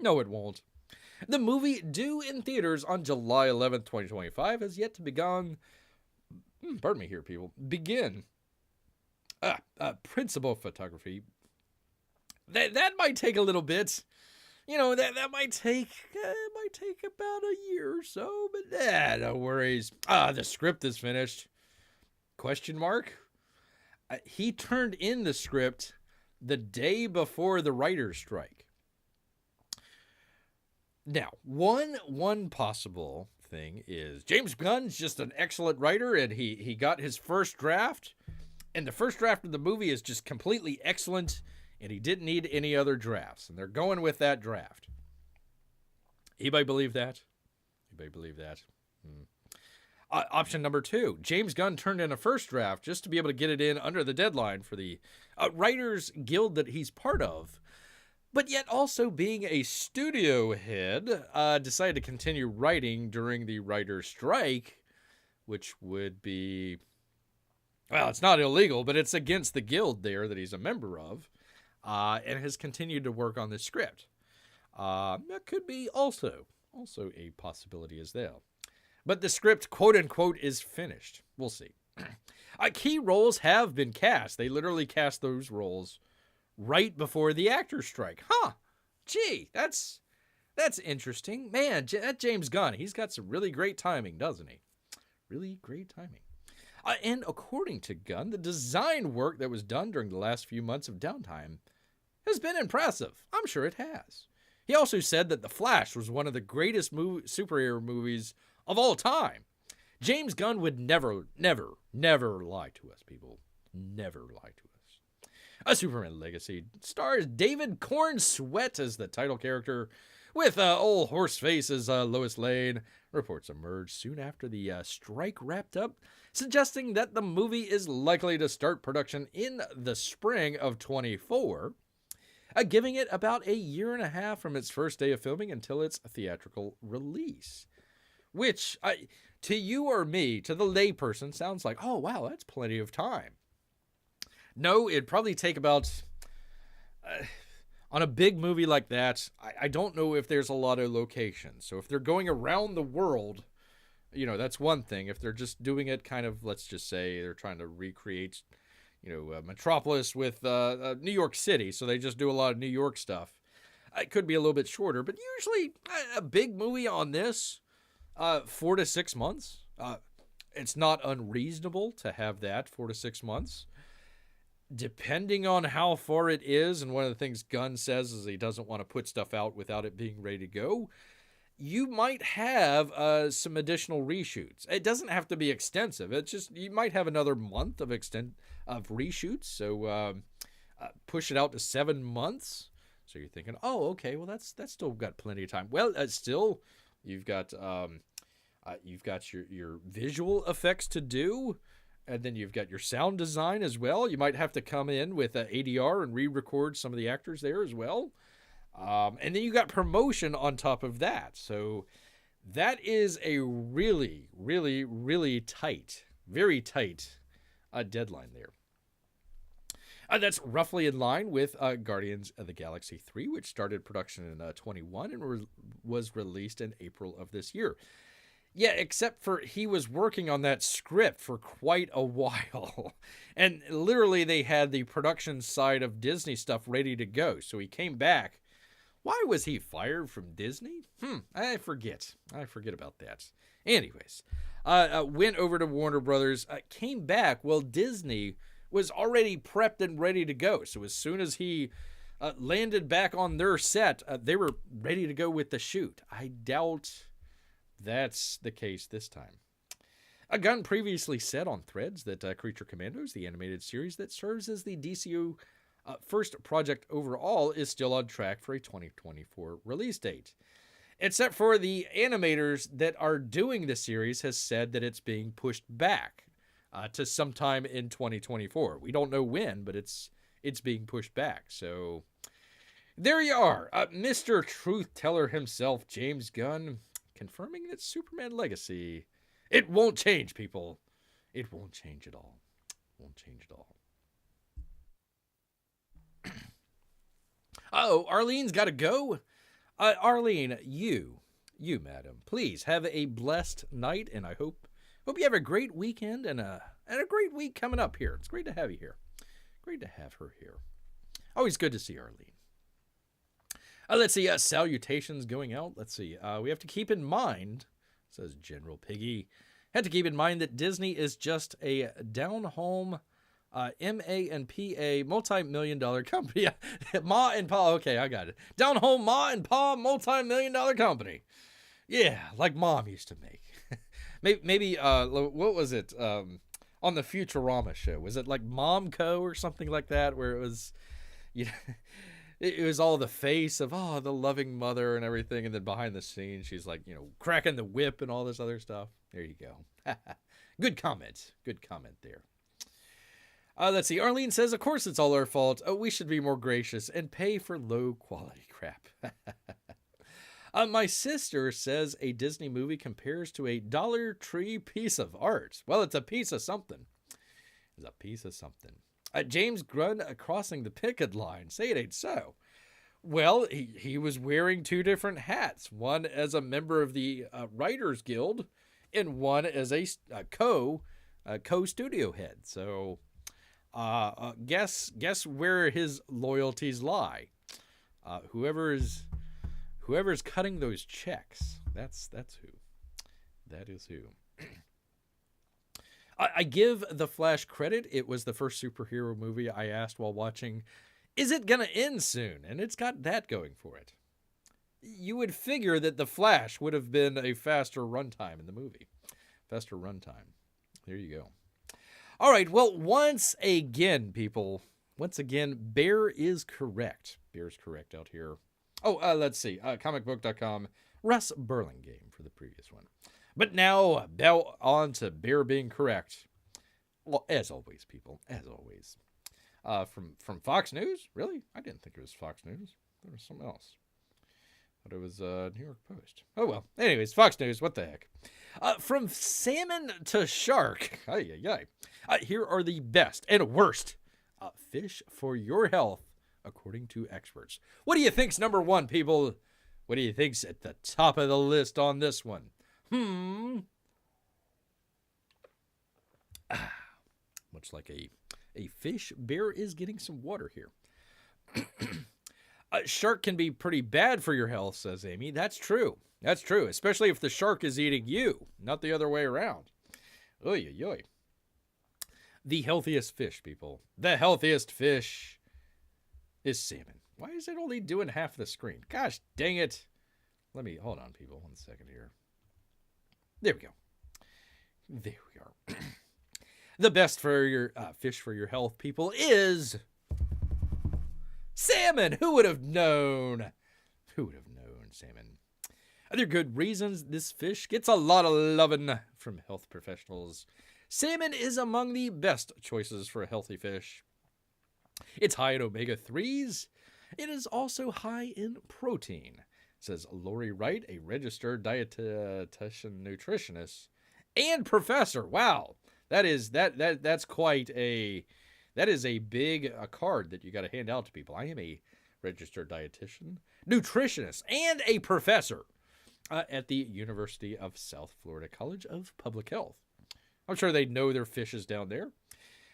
No, it won't. The movie, due in theaters on July 11th, 2025, has yet to begin. Principal photography. That might take a little bit. That might take about a year or so, but no worries. The script is finished. Question mark? He turned in the script the day before the writer's strike. Now, one possible thing is James Gunn's just an excellent writer, and he got his first draft, and the first draft of the movie is just completely excellent, and he didn't need any other drafts, and they're going with that draft. Anybody believe that? Option number 2, James Gunn turned in a first draft just to be able to get it in under the deadline for the Writers Guild that he's part of. But yet also being a studio head, decided to continue writing during the writer's strike, which would be, well, it's not illegal, but it's against the guild there that he's a member of, and has continued to work on this script. That could be also a possibility as well. But the script, quote-unquote, is finished. We'll see. Key roles have been cast. They literally cast those roles right before the actor's strike. Huh. Gee, that's interesting. Man, that James Gunn, he's got some really great timing, doesn't he? Really great timing. And according to Gunn, the design work that was done during the last few months of downtime has been impressive. I'm sure it has. He also said that The Flash was one of the greatest superhero movies of all time. James Gunn would never lie to us, people. Never lie to us. A Superman Legacy stars David Corn Sweat as the title character, with old Horseface as Lois Lane. Reports emerged soon after the strike wrapped up, suggesting that the movie is likely to start production in the spring of 24, giving it about a year and a half from its first day of filming until its theatrical release. Which, to you or me, to the layperson, sounds like, oh, wow, that's plenty of time. No, it'd probably take about, on a big movie like that, I don't know if there's a lot of locations. So if they're going around the world, that's one thing. If they're just doing it kind of, let's just say they're trying to recreate, Metropolis with New York City. So they just do a lot of New York stuff. It could be a little bit shorter, but usually a big movie on this, 4 to 6 months. It's not unreasonable to have that 4 to 6 months. Depending on how far it is, and one of the things Gunn says is he doesn't want to put stuff out without it being ready to go, you might have some additional reshoots. It doesn't have to be extensive. It's just, you might have another month of reshoots. So push it out to 7 months. So you're thinking, oh, okay, well that's still got plenty of time. Well, still, you've got your visual effects to do. And then you've got your sound design as well. You might have to come in with ADR and re-record some of the actors there as well. And then you got promotion on top of that. So that is a really, really, really tight, very tight deadline there. That's roughly in line with Guardians of the Galaxy 3, which started production in 21 and was released in April of this year. Yeah, except for he was working on that script for quite a while. And literally they had the production side of Disney stuff ready to go. So he came back. Why was he fired from Disney? I forget about that. Anyways, went over to Warner Brothers, came back. Well, Disney was already prepped and ready to go. So as soon as he landed back on their set, they were ready to go with the shoot. I doubt that's the case this time. Gunn previously said on Threads that Creature Commandos, the animated series that serves as the DCU first project overall, is still on track for a 2024 release date. Except for the animators that are doing the series has said that it's being pushed back to sometime in 2024. We don't know when, but it's being pushed back. So there you are. Mr. Truth Teller himself, James Gunn, confirming that Superman Legacy, it won't change, people. It won't change at all. Won't change at all. Oh, Arlene's got to go. Arlene, you, madam, please have a blessed night, and I hope you have a great weekend and a great week coming up here. It's great to have you here. Great to have her here. Always good to see Arlene. Let's see, salutations going out. Let's see, we have to keep in mind, says General Piggy, have to keep in mind that Disney is just a down-home M-A-N-P-A multi-million-dollar company. Ma and Pa, okay, I got it. Down-home Ma and Pa multi-million-dollar company. Yeah, like Mom used to make. maybe what was it, on the Futurama show? Was it like Momco or something like that, where it was, it was all the face of, the loving mother and everything. And then behind the scenes, she's like, cracking the whip and all this other stuff. There you go. Good comment. Good comment there. Let's see. Arlene says, of course it's all our fault. We should be more gracious and pay for low quality crap. My sister says a Disney movie compares to a Dollar Tree piece of art. Well, it's a piece of something. It's a piece of something. James Gunn crossing the picket line. Say it ain't so. Well, he was wearing two different hats. One as a member of the Writers Guild and one as a co-studio head. So guess where his loyalties lie. Whoever's cutting those checks, that's who. That is who. I give The Flash credit. It was the first superhero movie I asked while watching, is it going to end soon? And it's got that going for it. You would figure that The Flash would have been a faster runtime in the movie. Faster runtime. There you go. All right. Well, once again, people, Bear is correct. Bear's correct out here. Oh, let's see. Comicbook.com. Russ Burlingame for the previous one. But now, on to Bear being correct. Well, as always, people. As always. From Fox News? Really? I didn't think it was Fox News. There was something else. But it was New York Post. Oh, well. Anyways, Fox News. What the heck? From salmon to shark. Here are the best and worst fish for your health, according to experts. What do you think's number one, people? What do you think's at the top of the list on this one? Much like a fish, Bear is getting some water here. A shark can be pretty bad for your health, says Amy. That's true. That's true, especially if the shark is eating you, not the other way around. Oy, oy, oy. The healthiest fish, people. The healthiest fish is salmon. Why is it only doing half the screen? Gosh, dang it. Hold on, people. 1 second here. There we go. There we are. The best for your fish for your health, people, is salmon. Who would have known? Who would have known salmon? Other good reasons this fish gets a lot of loving from health professionals. Salmon is among the best choices for a healthy fish. It's high in omega-3s. It is also high in protein, says Lori Wright, a registered dietitian nutritionist and professor. Wow, that's quite a big card that you got to hand out to people. I am a registered dietitian, nutritionist, and a professor at the University of South Florida College of Public Health. I'm sure they know their fishes down there.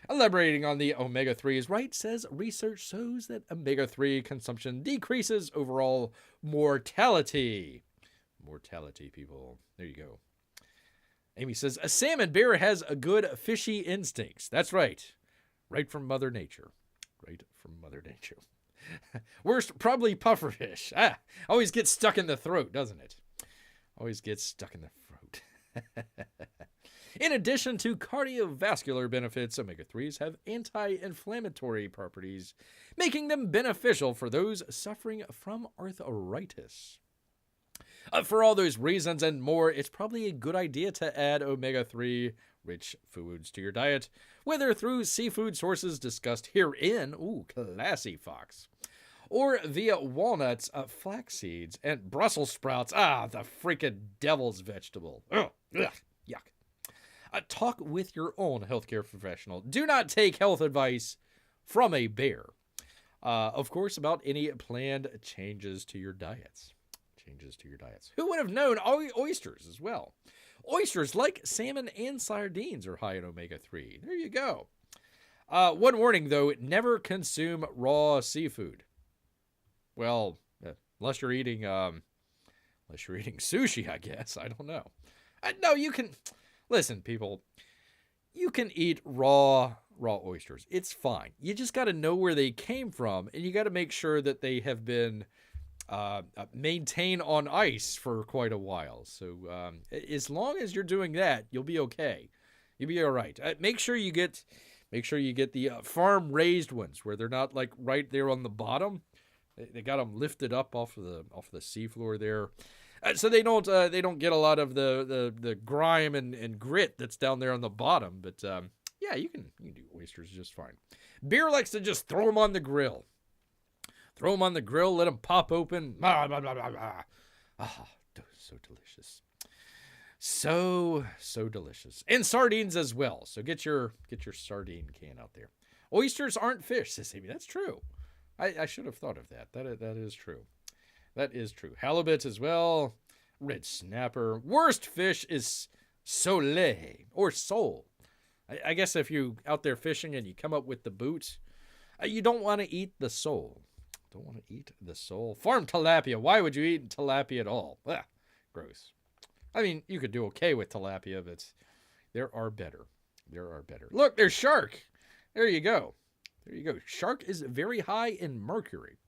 Elaborating on the omega-3s, Wright says research shows that omega-3 consumption decreases overall mortality. Mortality, people. There you go. Amy says, a salmon Bear has a good fishy instincts. That's right. Right from Mother Nature. Right from Mother Nature. Worst, probably pufferfish. Always gets stuck in the throat, doesn't it? Always gets stuck in the throat. In addition to cardiovascular benefits, omega-3s have anti-inflammatory properties, making them beneficial for those suffering from arthritis. For all those reasons and more, it's probably a good idea to add omega-3 rich foods to your diet, whether through seafood sources discussed herein, classy Fox, or via walnuts, flax seeds, and Brussels sprouts. The freaking devil's vegetable. Ugh, yuck. Talk with your own healthcare professional. Do not take health advice from a bear. Of course, about any planned changes to your diets. Who would have known oysters as well? Oysters, like salmon and sardines, are high in omega-3. There you go. One warning, though, never consume raw seafood. Well, unless you're eating sushi, I guess. I don't know. No, you can... Listen, people, you can eat raw oysters. It's fine. You just got to know where they came from, and you got to make sure that they have been maintained on ice for quite a while. So as long as you're doing that, you'll be okay. You'll be all right. Make sure you get the farm raised ones where they're not like right there on the bottom. They got them lifted up off of the seafloor there, so they don't get a lot of the grime and grit that's down there on the bottom. But yeah, you can do oysters just fine. Beer likes to just throw them on the grill. Throw them on the grill, let them pop open. Blah, blah, blah, blah, blah. Ah, so delicious. So delicious. And sardines as well. So get your sardine can out there. Oysters aren't fish, says Amy. That's true. I should have thought of that. That is true. That is true. Halibut as well. Red snapper. Worst fish is sole or sole. I guess if you out there fishing and you come up with the boot, you don't want to eat the sole. Don't want to eat the sole. Farm tilapia. Why would you eat tilapia at all? Ugh, gross. I mean, you could do okay with tilapia, but there are better. Look, there's shark. There you go. Shark is very high in mercury.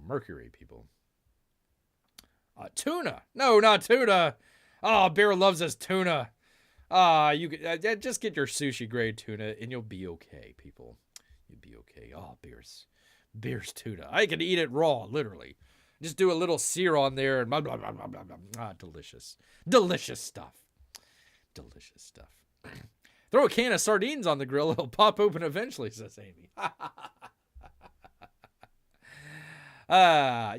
Mercury, people. Tuna. No, not tuna. Oh, Bear loves his tuna. You just get your sushi grade tuna and you'll be okay, people. You'll be okay. Oh, Bear's tuna. I can eat it raw, literally. Just do a little sear on there and blah, blah, blah, blah, blah, blah. Ah, delicious. Delicious stuff. Throw a can of sardines on the grill. It'll pop open eventually, says Amy.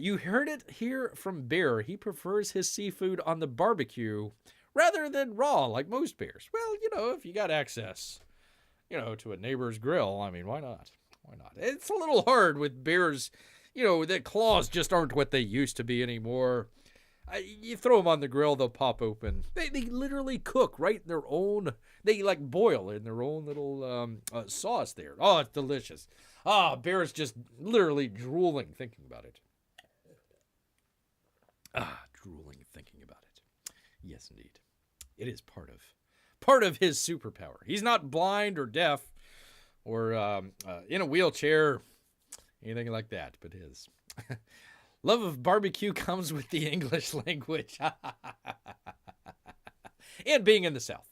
You heard it here from Bear. He prefers his seafood on the barbecue rather than raw like most bears. Well, if you got access, to a neighbor's grill, I mean, why not? It's a little hard with bears. The claws just aren't what they used to be anymore. You throw them on the grill, they'll pop open. They literally cook right in their own, they boil in their own little sauce there. Oh, it's delicious. Bear's just literally drooling thinking about it. Drooling thinking about it. Yes, indeed. It is part of his superpower. He's not blind or deaf or in a wheelchair, anything like that, but his love of barbecue comes with the English language. And being in the South.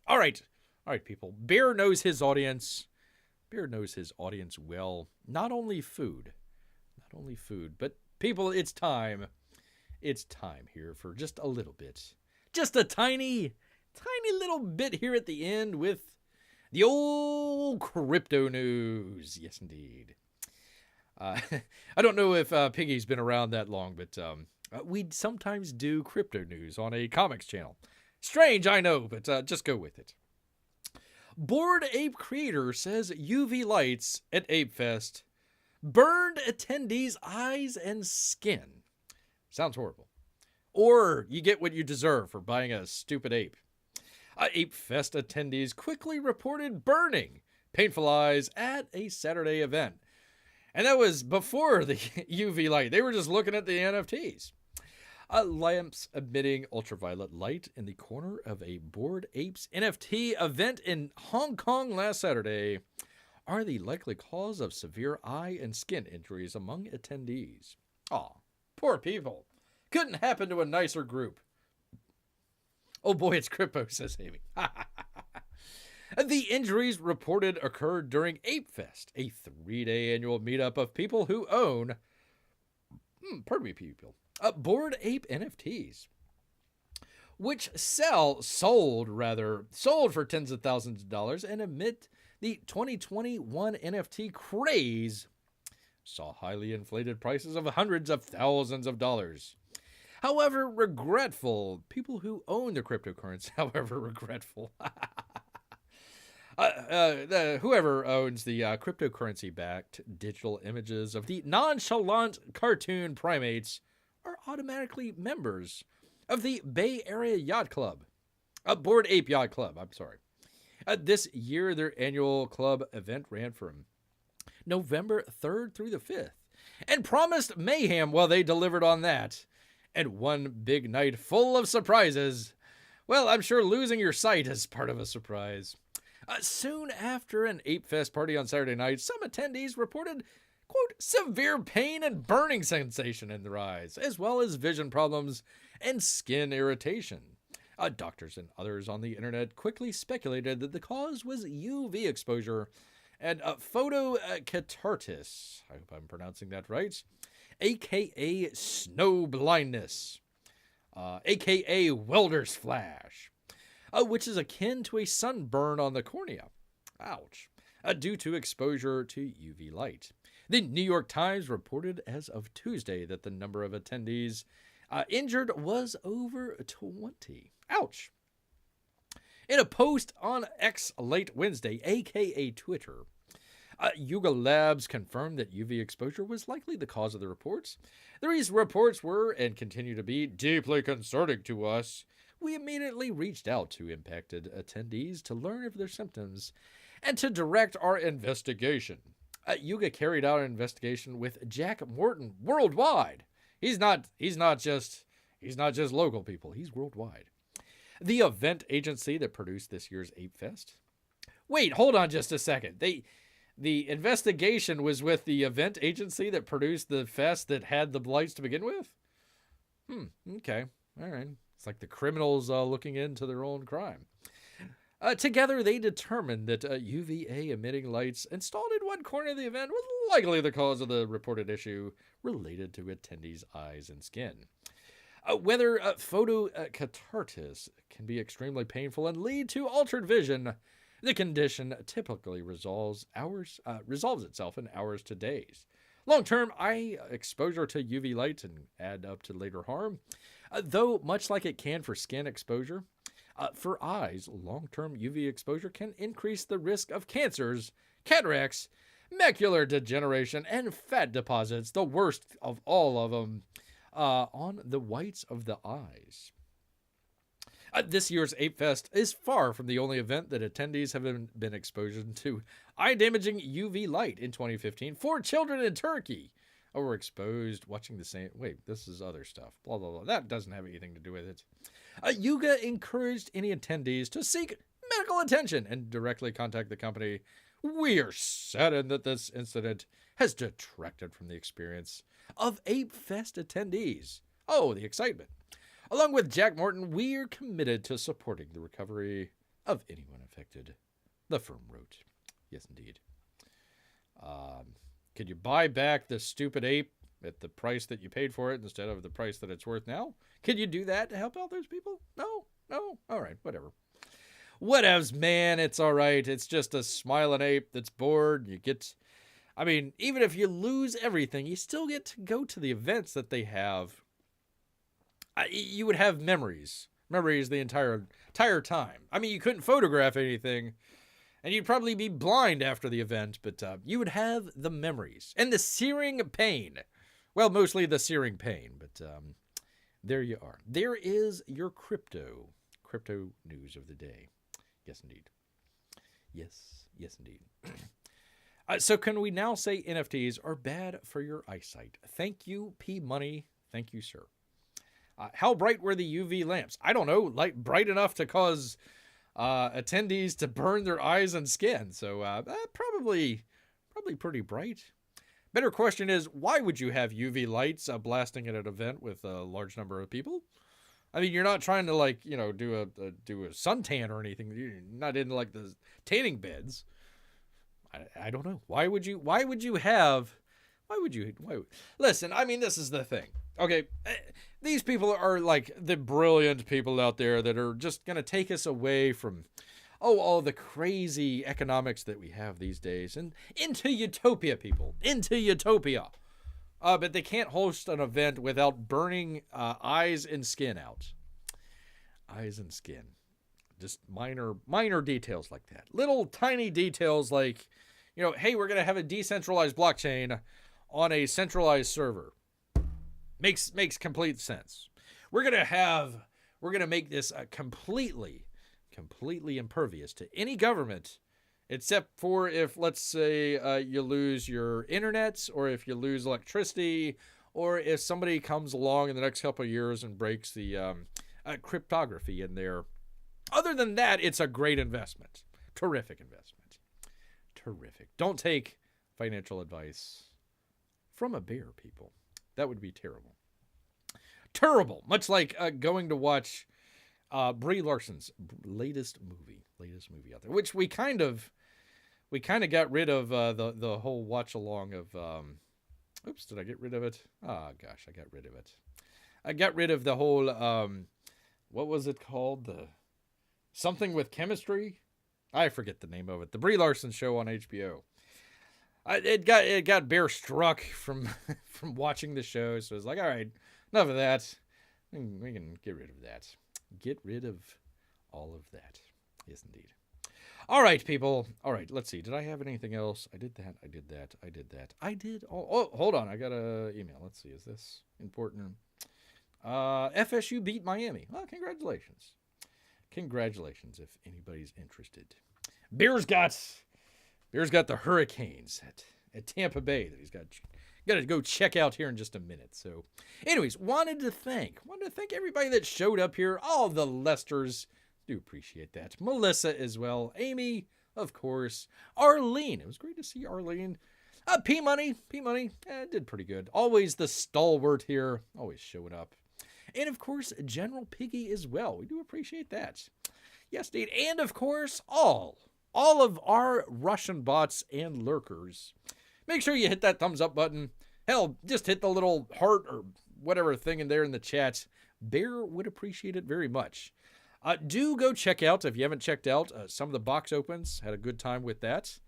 All right, people. Bear knows his audience. Well. Not only food, but people, it's time. It's time here for just a little bit. Just a tiny little bit here at the end with the old crypto news. Yes, indeed. I don't know if Piggy's been around that long, but we sometimes do crypto news on a comics channel. Strange, I know, but just go with it. Bored Ape creator says UV lights at Ape Fest burned attendees' eyes and skin. Sounds horrible. Or you get what you deserve for buying a stupid ape. Ape Fest attendees quickly reported burning painful eyes at a Saturday event. And that was before the UV light. They were just looking at the NFTs. Lamps emitting ultraviolet light in the corner of a Bored Apes NFT event in Hong Kong last Saturday are the likely cause of severe eye and skin injuries among attendees. Aw, poor people. Couldn't happen to a nicer group. Oh boy, it's crypto, says Amy. The injuries reported occurred during Ape Fest, a 3-day annual meetup of people who own, Bored Ape NFTs, which sold for tens of thousands of dollars, and amid the 2021 NFT craze, saw highly inflated prices of hundreds of thousands of dollars. However regretful, people who own the cryptocurrency, whoever owns the cryptocurrency-backed digital images of the nonchalant cartoon primates are automatically members of the Bay Area Yacht Club. Bored Ape Yacht Club, I'm sorry. This year, their annual club event ran from November 3rd through the 5th and promised mayhem while they delivered on that. And one big night full of surprises. Well, I'm sure losing your sight is part of a surprise. Soon after an Ape Fest party on Saturday night, some attendees reported, quote, severe pain and burning sensation in their eyes, as well as vision problems and skin irritation. Doctors and others on the internet quickly speculated that the cause was UV exposure and Photo Catartis, I hope I'm pronouncing that right, a.k.a. Snow Blindness, a.k.a. Welder's Flash, which is akin to a sunburn on the cornea. Ouch. Due to exposure to UV light. The New York Times reported as of Tuesday that the number of attendees injured was over 20. Ouch. In a post on X late Wednesday, aka Twitter, Yuga Labs confirmed that UV exposure was likely the cause of the reports. These reports were, and continue to be, deeply concerning to us. We immediately reached out to impacted attendees to learn of their symptoms and to direct our investigation. Yuga carried out an investigation with Jack Morton worldwide. He's not just local people. He's worldwide. The event agency that produced this year's Ape Fest. Wait, hold on just a second. The investigation was with the event agency that produced the fest that had the lights to begin with? Okay. All right. It's like the criminals looking into their own crime. Together, they determined that UVA emitting lights installed in one corner of the event was likely the cause of the reported issue related to attendees' eyes and skin. Whether photocatarsis can be extremely painful and lead to altered vision, the condition typically resolves itself in hours to days. Long-term eye exposure to UV light can add up to later harm, though much like it can for skin exposure, for eyes, long-term UV exposure can increase the risk of cancers, cataracts, macular degeneration, and fat deposits, the worst of all of them, on the whites of the eyes. This year's Ape Fest is far from the only event that attendees have been exposed to eye-damaging UV light in 2015. 4 children in Turkey were exposed watching the same... Wait, this is other stuff. Blah, blah, blah. That doesn't have anything to do with it. Yuga encouraged any attendees to seek medical attention and directly contact the company. We are saddened that this incident has detracted from the experience of Ape Fest attendees. Oh, the excitement. Along with Jack Morton, we're committed to supporting the recovery of anyone affected, the firm wrote. Yes, indeed. Could you buy back the stupid ape at the price that you paid for it instead of the price that it's worth now? Could you do that to help out those people? No? All right, whatever. Whatevs, man. It's all right. It's just a smiling ape that's bored. Even if you lose everything, you still get to go to the events that they have. You would have memories the entire time. You couldn't photograph anything, and you'd probably be blind after the event, but you would have the memories and the searing pain. Well, mostly the searing pain, but there you are. There is your crypto news of the day. Yes, indeed. Yes, indeed. So can we now say NFTs are bad for your eyesight? Thank you, P Money. Thank you, sir. How bright were the UV lamps? I don't know, bright enough to cause attendees to burn their eyes and skin. So probably pretty bright. Better question is, why would you have UV lights blasting at an event with a large number of people? You're not trying to do a suntan or anything. You're not in the tanning beds. I don't know. Why would you listen? This is the thing. Okay, these people are the brilliant people out there that are just going to take us away from, all the crazy economics that we have these days and into utopia, people. Into utopia. But they can't host an event without burning eyes and skin out. Eyes and skin. Just minor details like that. Little tiny details like, hey, we're going to have a decentralized blockchain on a centralized server. Makes complete sense. We're going to make this completely impervious to any government, except for if, let's say, you lose your internet, or if you lose electricity, or if somebody comes along in the next couple of years and breaks the cryptography in there. Other than that, it's a great investment. Terrific investment. Terrific. Don't take financial advice from a bear, people. That would be terrible. Terrible. Much like going to watch Brie Larson's latest movie out there, which we kind of we kind of got rid of the whole watch along of oops, did I get rid of it? Oh gosh, I got rid of it. I got rid of the whole what was it called? The something with chemistry? I forget the name of it. The Brie Larson show on HBO. It got bear struck from from watching the show, so it's like, all right, enough of that. We can get rid of that. Get rid of all of that. Yes, indeed. All right, people. All right, let's see. Did I have anything else? I did that. I did that. I did that. I did. Oh, hold on. I got an email. Let's see. Is this important? FSU beat Miami. Well, congratulations. Congratulations, if anybody's interested. Bears got the Hurricanes at Tampa Bay that he's got to go check out here in just a minute. So, anyways, wanted to thank everybody that showed up here. All the Lesters, do appreciate that. Melissa as well. Amy, of course. Arlene, it was great to see Arlene. P-Money, did pretty good. Always the stalwart here, always showing up. And of course, General Piggy as well. We do appreciate that. Yes, indeed. And of course, all of our Russian bots and lurkers. Make sure you hit that thumbs up button. Hell, just hit the little heart or whatever thing in there in the chat. Bear would appreciate it very much. Do go check out, if you haven't checked out, some of the box opens. Had a good time with that.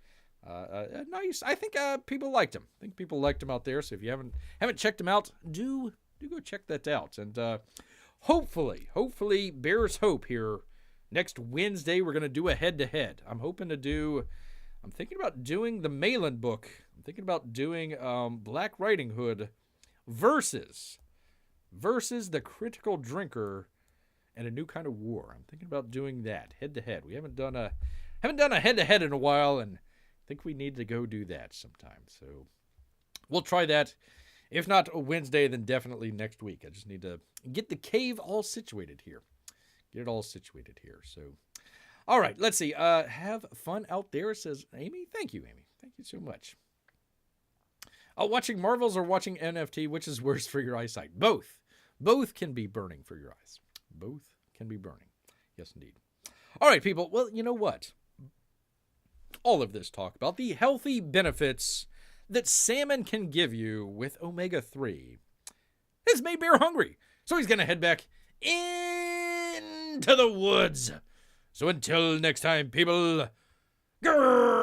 Nice. I think people liked them. I think people liked them out there. So if you haven't checked them out, do go check that out. And hopefully, Bear's Hope here. Next Wednesday, we're going to do a head-to-head. I'm thinking about doing the Malin book. I'm thinking about doing Black Riding Hood versus the Critical Drinker and A New Kind of War. I'm thinking about doing that head-to-head. We haven't done a head-to-head in a while, and I think we need to go do that sometime. So we'll try that. If not Wednesday, then definitely next week. I just need to get the cave all situated here. Get it all situated here. So, all right, let's see. Have fun out there, says Amy. Thank you, Amy. Thank you so much. Watching Marvels or watching NFT, which is worse for your eyesight? Both. Both can be burning for your eyes. Both can be burning. Yes, indeed. All right, people. Well, you know what? All of this talk about the healthy benefits that salmon can give you with omega-3 has made Bear hungry. So he's going to head back into the woods. So until next time, people, grrr!